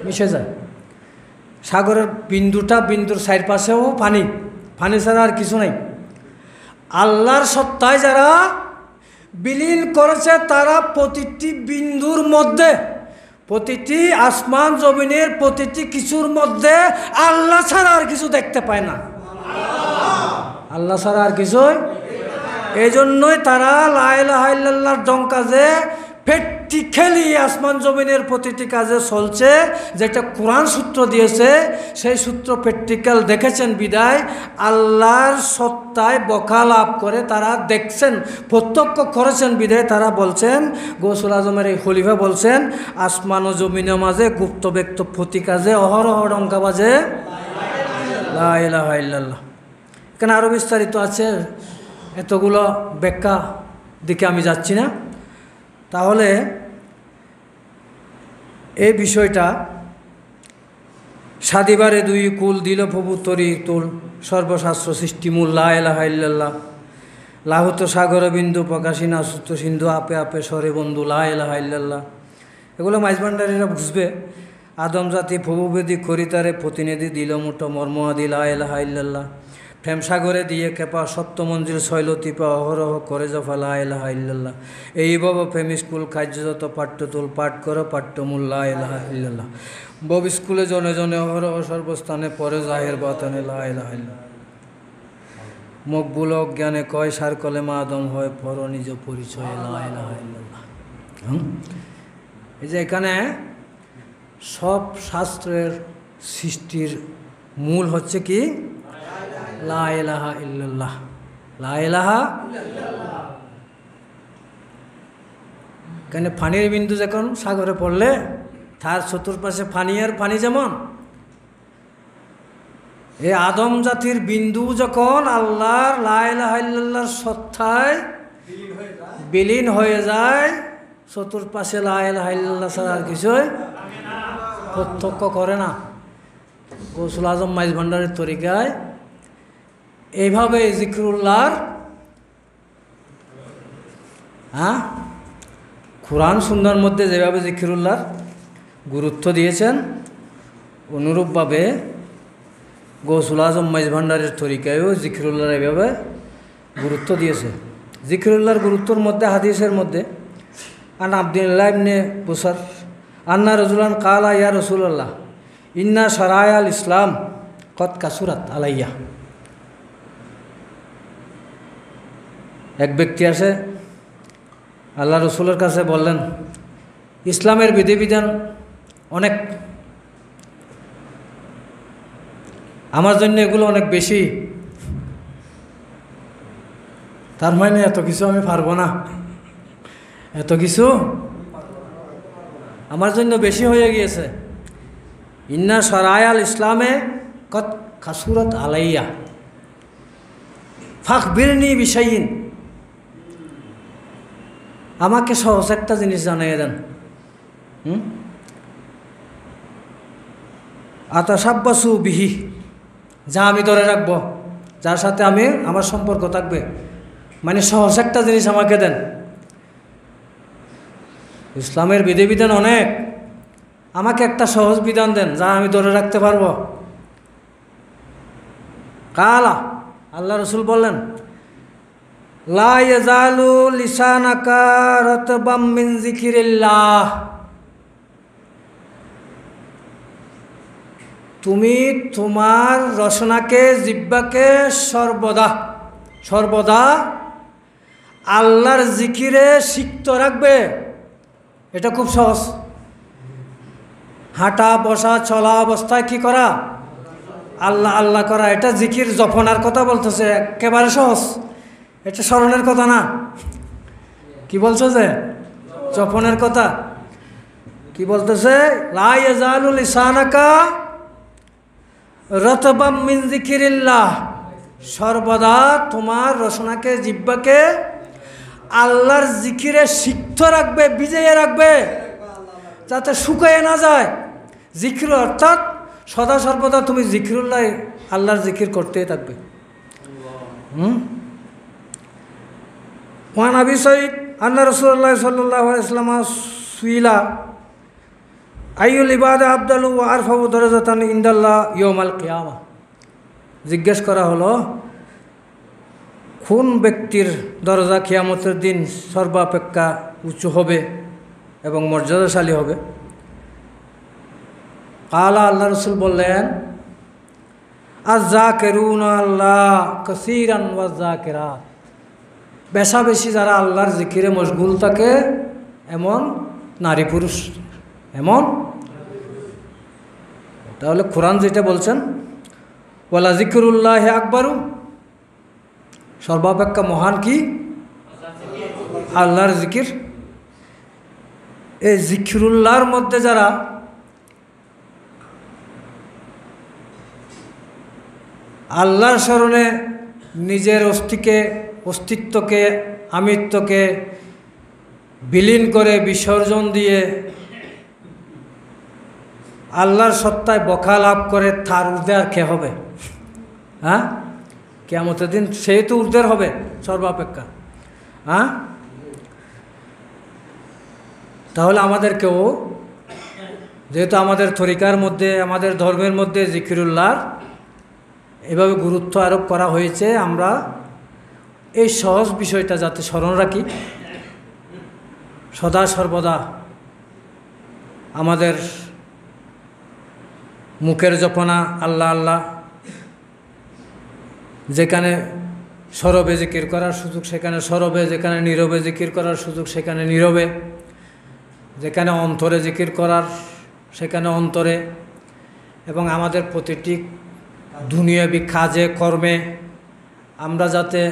মিশে যায়। সাগরের বিন্দুটা, বিন্দুর চারপাশেও পানি, পানি ছাড়া আর কিছু নাই। আল্লাহর সত্তায় যারা বিলীন করেছে তারা প্রতিটি বিন্দুর মধ্যে, প্রতিটি আসমান জমিনের প্রতিটি কিছুর মধ্যে আল্লাহ ছাড়া আর কিছু দেখতে পায় না, আল্লাহ ছাড়া আর কিছুই। এই জন্যই তারা লা ইলাহা ইল্লাল্লাহর ডঙ্কাজে প্র্যাকটিক্যালি আসমান জমিনের প্রতিটি কাজে চলছে, যেটা কোরআন সূত্র দিয়েছে, সেই সূত্র প্র্যাকটিক্যাল দেখেছেন বিদায় আল্লাহর সত্তায় বকা লাভ করে তারা দেখছেন, প্রত্যক্ষ করেছেন বিদায় তারা বলছেন, গৌসুল আজমের এই খলিফা বলছেন, আসমান ও জমিনের মাঝে গুপ্ত ব্যক্ত প্রতি কাজে অহরহ ডঙ্কা বাজে লা ইলাহা ইল্লাল্লাহ। এখানে আরও বিস্তারিত আছে, এতগুলো ব্যাখ্যা দিকে আমি যাচ্ছি না। তাহলে এই বিষয়টা সাদিবারে দুই কুল দিল প্রভু তরি তুল, সর্বশাস্ত্র সৃষ্টিমূল লা ইলাহা ইল্লাল্লাহ, লাহুত সাগর বিন্দু প্রকাশী না সুত সিন্ধু আপে আপে সরে বন্ধু লা ইলাহা ইল্লাল্লাহ। এগুলো মাইজভান্ডারীরা বুঝবে। আদম জাতি প্রভুবেদী করিতারে প্রতিনিধি দিল মুঠো মর্ম আদি লা ইলাহা ইল্লাল্লাহ, প্রেম সাগরে দিয়ে কেপা সপ্ত মঞ্জিল শৈলতিপা অহরহ করে জফা লা ইলাহা ইল্লাল্লাহ। এই বব প্রেম স্কুল কার্যযত পাঠ্যতুল পাঠ করো পাঠ্যমূল লা ইলাহা ইল্লাল্লাহ। বব স্কুলে জনে জনে অহরহ সর্বস্থানে পরে জাহের বাতনে লা ইলাহা ইল্লাল্লাহ। মকবুল অজ্ঞানে কয় সার কলে মা আদম হয় পর নিজ পরিচয় লা ইলাহা ইল্লাল্লাহ। এই যে এখানে সব শাস্ত্রের সৃষ্টির মূল হচ্ছে কি লা ইলাহা ইল্লাল্লাহ, লা ইলাহা ইল্লাল্লাহ। কেন পানির বিন্দু যখন সাগরে পড়লে তার চতুর্পাশে পানি আর পানি, যেমন এই আদম জাতির বিন্দু যখন আল্লাহর লা ইলাহা ইল্লাল্লাহর সত্তায় বিলীন হয়ে যায়, চতুর্পাশে লা ইলাহা ইল্লাল্লাহ ছাড়া আর কিছুই প্রত্যক্ষ করে না। গৌসুল আজম মাইজভান্ডারীর তরিকায় এইভাবে জিকিরুল্লাহর কোরআন সুন্নাহর মধ্যে যেভাবে জিকিরুল্লাহর গুরুত্ব দিয়েছেন, অনুরূপভাবে গৌসুল আজম মাইজভান্ডারীর তরিকায়ও জিকিরুল্লাহর এইভাবে গুরুত্ব দিয়েছে। জিকিরুল্লাহর গুরুত্বর মধ্যে হাদিসের মধ্যে আন আব্দুল্লাহ ইবনে বুসর আন্না রাজুলান কালা ইয়া রাসূলুল্লাহ ইন্না শারায়াল ইসলাম কদ কাসুরাত আলাইয়া। এক ব্যক্তি আসে আল্লাহ রসুলের কাছে বললেন, ইসলামের বিধিবিধান অনেক, আমার জন্য এগুলো অনেক বেশি, তার মানে এত কিছু আমি পারবো না, এত কিছু আমার জন্য বেশি হয়ে গিয়েছে। ইন্না শরায়াল ইসলামে কত খাসুরত আলাইয়া ফাখবিরনি বিশাইইন, আমাকে সহজ একটা জিনিস জানিয়ে দেন। আতাসাব্বাসু বিহি, যা আমি ধরে রাখবো, যার সাথে আমার সম্পর্ক থাকবে, মানে সহজ একটা জিনিস আমাকে দেন। ইসলামের বিধিবিধান অনেক, আমাকে একটা সহজ বিধান দেন যা আমি ধরে রাখতে পারবো। কালা, আল্লাহ রসুল বললেন, লা ইয়াজালু লিসানাকা রাতবাম মিন যিকিরিল্লাহ, তুমি তোমার রসনাকে, জিহ্বাকে সর্বদা আল্লাহর জিকিরে সিক্ত রাখবে। এটা খুব সহজ। হাঁটা, বসা, চলা অবস্থায় কি করা? আল্লাহ আল্লাহ করা। এটা জিকির জপনার কথা বলতেছে, একেবারে সহজ, এটা স্মরণের কথা না। কি বলছো যে জপনের কথা? কি বলতেছে? লা ইয়াজালু লিসানাকা রাতবাম মিন যিকিরিল্লাহ, সর্বদা তোমার রসনাকে, জিহ্বাকে আল্লাহর জিকিরে সিক্ত রাখবে, ভিজিয়ে রাখবে, যাতে শুকিয়ে না যায়। জিকির অর্থাৎ সদা সর্বদা তুমি জিকিরুল্লাহ, আল্লাহর জিকির করতেই থাকবে। ওয়ান আবি সাঈদ আন্না রাসূলুল্লাহ সাল্লাল্লাহু আলাইহি ওয়াসাল্লাম সুইলা আইয়ুল ইবাদা আফদালু ওয়া আরফাউ দারাজাতান ইনদাল্লাহ ইয়াউমাল কিয়ামা, জিজ্ঞেস করা হলো কোন ব্যক্তির দরজা কিয়ামতের দিন সর্বাপেক্ষা উঁচু হবে এবং মর্যাদাশালী হবে? কালা, আল্লাহ রসুল বললেন, আয-যাকিরুনা আল্লাহ কাসীরান ওয়ায-যাকিরাত, বেশা বেশি যারা আল্লাহর জিকিরে মশগুল থাকে এমন নারী পুরুষ। এমন তাহলে কোরআন যেটা বলছেন, ওয়ালা যিকরুল্লাহি আকবারু, সর্বাপেক্ষা মহান কি? আল্লাহর জিকির। এই জিকিরুল্লাহর মধ্যে যারা আল্লাহর স্মরণে নিজের অস্তিত্বকে, আমিত্বকে বিলীন করে, বিসর্জন দিয়ে আল্লাহর সত্তায় বকা লাভ করে, তার ঊর্ধ্বে আর কে হবে? হ্যাঁ, কিয়ামতের দিন সেই তো ঊর্ধ্বের হবে সর্বাপেক্ষা। হ্যাঁ, তাহলে আমাদেরকেও, যেহেতু আমাদের তরিকার মধ্যে, আমাদের ধর্মের মধ্যে জিকিরুল্লাহর এভাবে গুরুত্ব আরোপ করা হয়েছে, আমরা এই সহজ বিষয়টা যাতে স্মরণ রাখি, সদা সর্বদা আমাদের মুখের জপনা আল্লাহ আল্লাহ, যেখানে সরবে জিকির করার সুযোগ সেখানে সরবে, যেখানে নীরবে জিকির করার সুযোগ সেখানে নীরবে, যেখানে অন্তরে জিকির করার সেখানে অন্তরে, এবং আমাদের প্রতিটি দুনিয়াবি কাজে কর্মে আমরা যাতে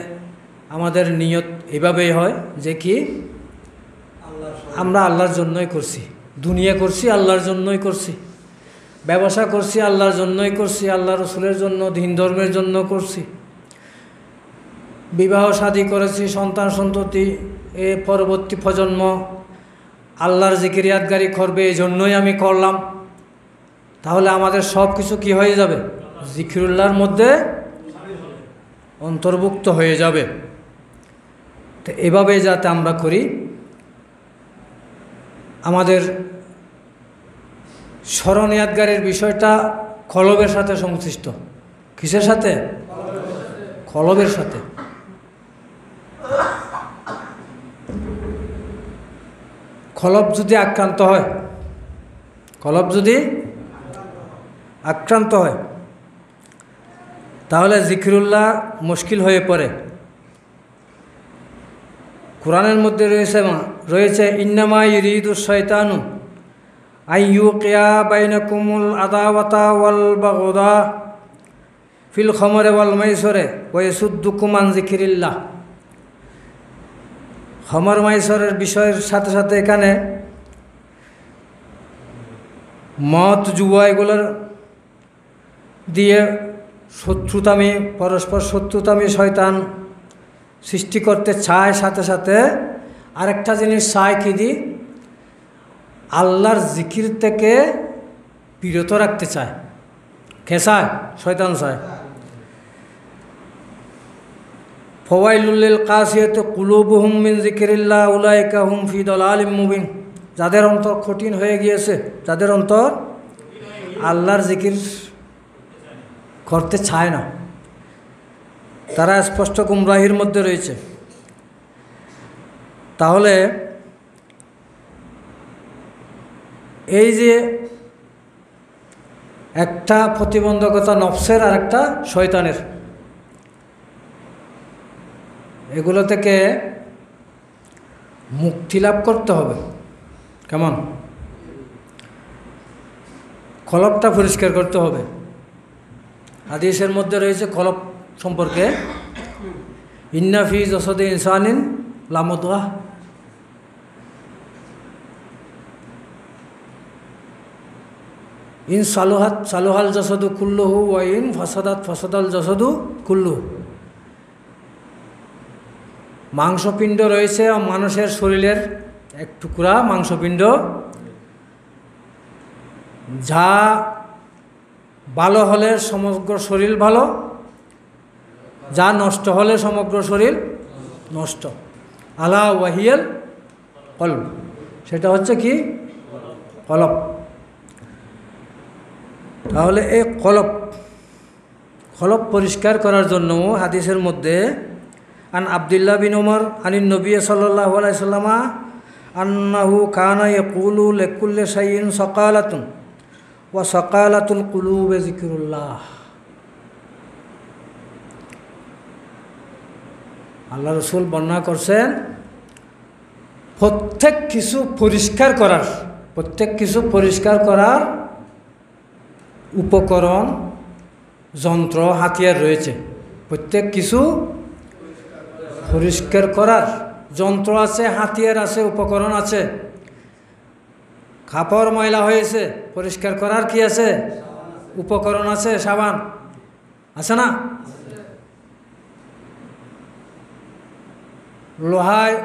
আমাদের নিয়ত এভাবেই হয় যে কি আমরা আল্লাহর জন্যই করছি, দুনিয়া করছি আল্লাহর জন্যই করছি, ব্যবসা করছি আল্লাহর জন্যই করছি, আল্লাহ রসুলের জন্য, দিন ধর্মের জন্য করছি, বিবাহ শাদী করেছি, সন্তান সন্ততি, এ পরবর্তী প্রজন্ম আল্লাহর জিকির ইয়াদগারি করবে, এই জন্যই আমি করলাম। তাহলে আমাদের সব কিছু কী হয়ে যাবে? জিকিরুল্লাহর মধ্যে অন্তর্ভুক্ত হয়ে যাবে। তো এভাবে যাতে আমরা করি, আমাদের স্মরণ ইয়াদগারের বিষয়টা কলবের সাথে সংশ্লিষ্ট। কিসের সাথে? কলবের সাথে। কলব যদি আক্রান্ত হয়, কলব যদি আক্রান্ত হয় তাহলে জিকিরুল্লাহ মুশকিল হয়ে পড়ে। কোরআনের মধ্যে রয়েছে ইন্নামা ইউরিদু শয়তানু আইয়ুকিয়া বাইনাকুমুল আদাওয়াতা ওয়াল বাগদা ফিল খামরে ওয়াল মাইসরে ওয়া ইয়াসুদ্দুকুম আন যিকরিল্লাহ। খামর মাইসরের বিষয়ের সাথে সাথে এখানে মদ জুয়া এগুলোর দিয়ে শত্রুতামি, পরস্পর শত্রুতামি শয়তান সৃষ্টি করতে চায়। সাথে সাথে আরেকটা জিনিস চায় কি দি, আল্লাহর জিকির থেকে বিরত রাখতে চায়। কে চায়? শয়তান চায়। ফাওয়াইলুল লিল কাসিয়াতি কুলুবুহুম মিন যিকরিল্লাহ উলাইকা হুম ফি দালালিম মুবিন। যাদের অন্তর কঠিন হয়ে গিয়েছে, যাদের অন্তর আল্লাহর জিকির করতে চায় না, তারা স্পষ্ট গুমরাহির মধ্যে রয়েছে। তাহলে এই যে একটা প্রতিবন্ধকতা নফসের আর একটা শয়তানের, এগুলো থেকে মুক্তি লাভ করতে হবে। কেমন? কলবটা পরিষ্কার করতে হবে। হাদিসের মধ্যে রয়েছে কলব সম্পর্কে, ইন্না ফি জাসাদি ইনসানিন লামুদগাহ, ইন সালুহাত সালুহাল জাসাদু কুল্লুহু ওয়া ইন ফাসাদাত ফাসাদাল জাসাদু কুল্লুহু। মাংসপিণ্ড রয়েছে মানুষের শরীরের এক টুকরা মাংসপিণ্ড, যা ভালো হলে সমগ্র শরীর ভালো, যা নষ্ট হলে সমগ্র শরীর নষ্ট। আলা ওয়াহিয়াল কলব, সেটা হচ্ছে কি? কলব। তাহলে এই কলব পরিষ্কার করার জন্য হাদিসের মধ্যে আন আব্দুল্লাহ বিন ওমর আনিন নবী সাল্লাল্লাহু আলাইহি ওয়াসাল্লাম আন্নাহু কানা ইয়াকুলু লিকুল্লি শাইইন সাকালাতুন ওয়া সাকালাতুল কুলুবি যিকরুল্লাহ। আল্লাহ রাসূল বর্ণনা করছেন প্রত্যেক কিছু পরিষ্কার করার উপকরণ, যন্ত্র, হাতিয়ার রয়েছে। প্রত্যেক কিছু পরিষ্কার করার যন্ত্র আছে, হাতিয়ার আছে, উপকরণ আছে। কাপড় ময়লা হয়েছে, পরিষ্কার করার কি আছে? উপকরণ আছে, সাবান আছে না? লোহায়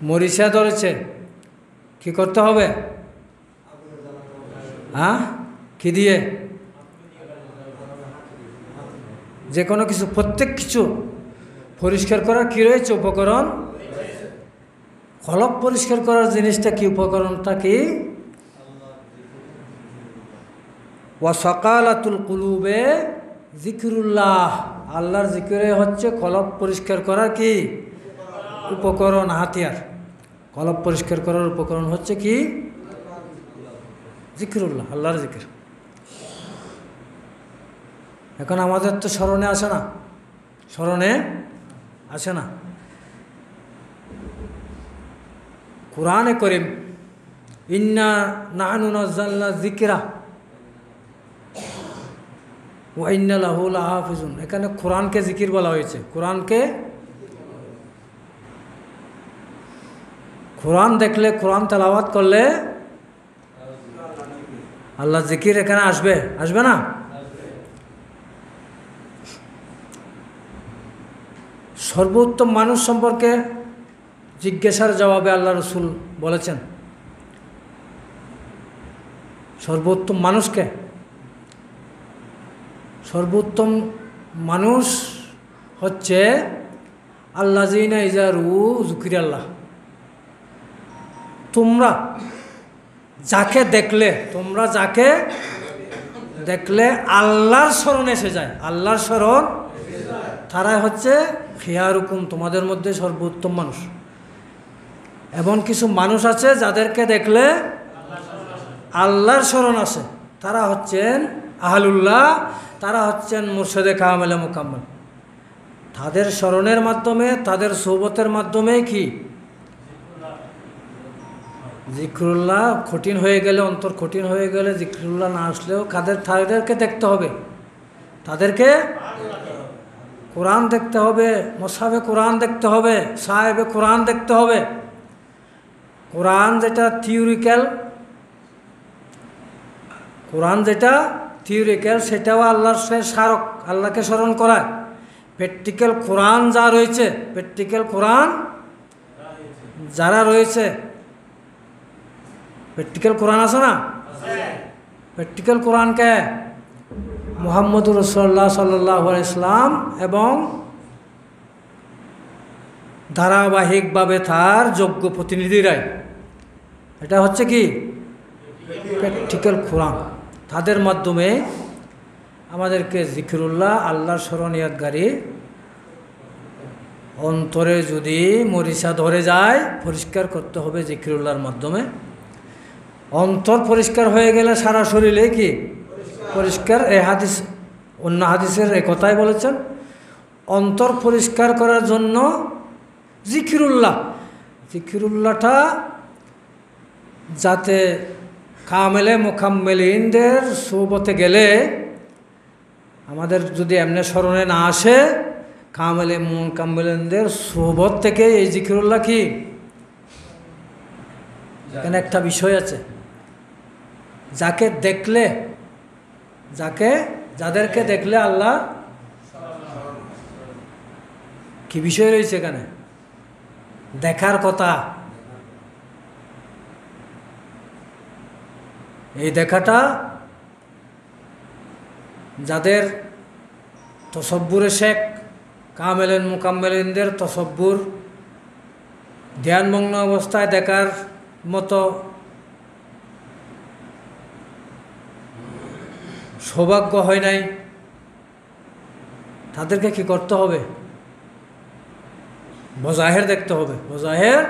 মরিচা ধরেছে, কি করতে হবে? হ্যাঁ, কি দিয়ে? যে কোনো কিছু, প্রত্যেক কিছু পরিষ্কার করার কি রয়েছে? উপকরণ। কলব পরিষ্কার করার জিনিসটা কি? উপকরণটা কি? ওয়া সাকালাতুল কুলুবে যিকরুল্লাহ। আল্লাহর জিকিরে হচ্ছে কলব পরিষ্কার করার কি? উপকরণ, হাতিয়ার। কলব পরিষ্কার করার উপকরণ হচ্ছে কি? যিকরুল্লাহ, আল্লাহর জিকির। এখন আমাদের তো স্মরণে আসে না। কুরআনে কারীম ইন্না নাহনু নাযালনা যিকরা ওয়া ইন্না লাহু লাহাফিজুন। এখানে কোরআনকে জিকির বলা হয়েছে। কোরআন দেখলে, কোরআন তেলাওয়াত করলে আল্লাহ জিকির এখানে আসবে না? সর্বোত্তম মানুষ সম্পর্কে জিজ্ঞাসার জবাবে আল্লাহ রসুল বলেছেন, সর্বোত্তম মানুষকে, সর্বোত্তম মানুষ হচ্ছে আল্লাযিনা ইযা রু যুকিরাল্লাহ। তোমরা যাকে দেখলে আল্লাহর স্মরণ এসে যায়, আল্লাহর স্মরণ, তারাই হচ্ছে খিয়ারুকুম, তোমাদের মধ্যে সর্বোত্তম মানুষ। এমন কিছু মানুষ আছে যাদেরকে দেখলে আল্লাহর স্মরণ আসে, তারা হচ্ছেন আহলুল্লাহ, তারা হচ্ছেন মুরশেদে কামেলে মুকাম্মল। তাদের স্মরণের মাধ্যমে, তাদের সোহবতের মাধ্যমে কি জিক্রুল্লাহ কঠিন হয়ে গেলে, অন্তর কঠিন হয়ে গেলে জিক্রুল্লাহ না আসলেও তাদেরকে দেখতে হবে, তাদেরকে কোরআন দেখতে হবে, মোসাফে কোরআন দেখতে হবে, সাহেবে কোরআন দেখতে হবে। কোরআন যেটা থিওরিক্যাল সেটাও আল্লাহর স্মারক, আল্লাহকে স্মরণ করায়। প্র্যাকটিক্যাল কোরআন যা রয়েছে, প্র্যাকটিক্যাল কোরআন যারা রয়েছে, প্র্যাকটিক্যাল কোরআন আছে না, প্র্যাকটিক্যাল কোরআনকে মুহাম্মদুর রাসূলুল্লাহ সাল্লাল্লাহু আলাইহি ওয়াসাল্লাম এবং ধারাবাহিকভাবে তার যোগ্য প্রতিনিধিরাই, এটা হচ্ছে কি প্র্যাকটিক্যাল কোরআন। তাদের মাধ্যমে আমাদেরকে জিকিরুল্লাহ, আল্লাহর স্মরণীয়তকারী অন্তরে যদি মরিচা ধরে যায় পরিষ্কার করতে হবে জিকিরুল্লাহর মাধ্যমে। অন্তর পরিষ্কার হয়ে গেলে সারা শরীরে কি পরিষ্কার। এই হাদিস, অন্য হাদিসের এই কথাই বলেছেন, অন্তর পরিষ্কার করার জন্য জিকিরুল্লাহটা যাতে কামেলে মুকাম্মেলিনদের সোহবতে গেলে আমাদের যদি এমনি স্মরণে না আসে, কামেলে মুকাম্মেলিনদের সোহবত থেকে এই জিকিরুল্লাহ কি এখানে একটা বিষয় আছে, যাদেরকে দেখলে আল্লাহ কি বিষয় রয়েছে এখানে, দেখার কথা। এই দেখাটা যাদের তসব্বুরে শেখ, কামেলেন মুকাম্মেলিনদের তসব্বুর ধ্যানমগ্ন অবস্থায় দেখার মতো সৌভাগ্য হয় নাই, তাদেরকে কি করতে হবে? বজাহের দেখতে হবে, বজাহের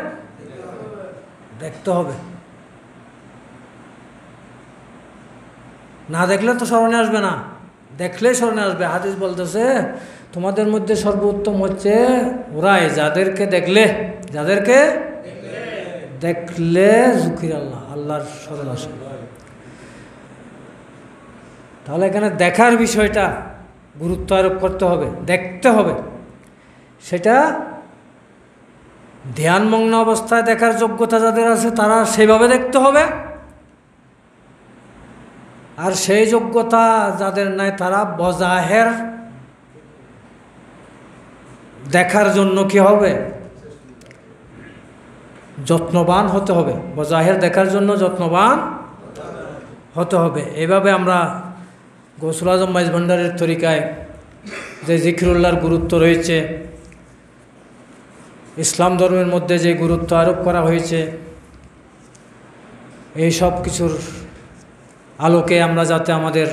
দেখতে হবে। না দেখলে তো স্মরণে আসবে না, দেখলেই স্মরণে আসবে। হাদিস বলতেছে তোমাদের মধ্যে সর্বোত্তম হচ্ছে ওরাই যাদেরকে দেখলে যুকির আল্লাহ, আল্লাহর স্মরণ আসে। তাহলে এখানে দেখার বিষয়টা গুরুত্ব আরোপ করতে হবে, দেখতে হবে। সেটা ধ্যানমগ্ন অবস্থায় দেখার যোগ্যতা যাদের আছে তারা সেইভাবে দেখতে হবে, আর সেই যোগ্যতা যাদের নাই তারা বজাহের দেখার জন্য কি হবে? যত্নবান হতে হবে, বজাহের দেখার জন্য যত্নবান হতে হবে। এভাবে আমরা গৌসুল আজম মাইজ ভান্ডারের তরিকায় যে জিকিরুল্লাহর গুরুত্ব রয়েছে, ইসলাম ধর্মের মধ্যে যে গুরুত্ব আরোপ করা হয়েছে, এই সব কিছুর আলোকে আমরা যাতে আমাদের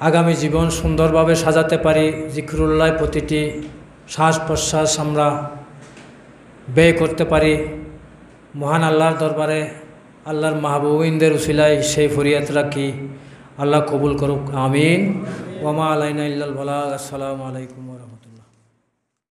আগামী জীবন সুন্দরভাবে সাজাতে পারি, জিকিরুল্লাহ প্রতিটি শ্বাস প্রশ্বাস আমরা ব্যয় করতে পারি, মহান আল্লাহর দরবারে আল্লাহর মাহবুবিনদের উসিলায় সেই ফরিয়াদ রাখি। আল্লাহ কবুল করুক, আমিন। ওয়া মা আলাইনা ইল্লাল বালাগ। আসসালামু আলাইকুম ওয়া রাহমাতুল্লাহ।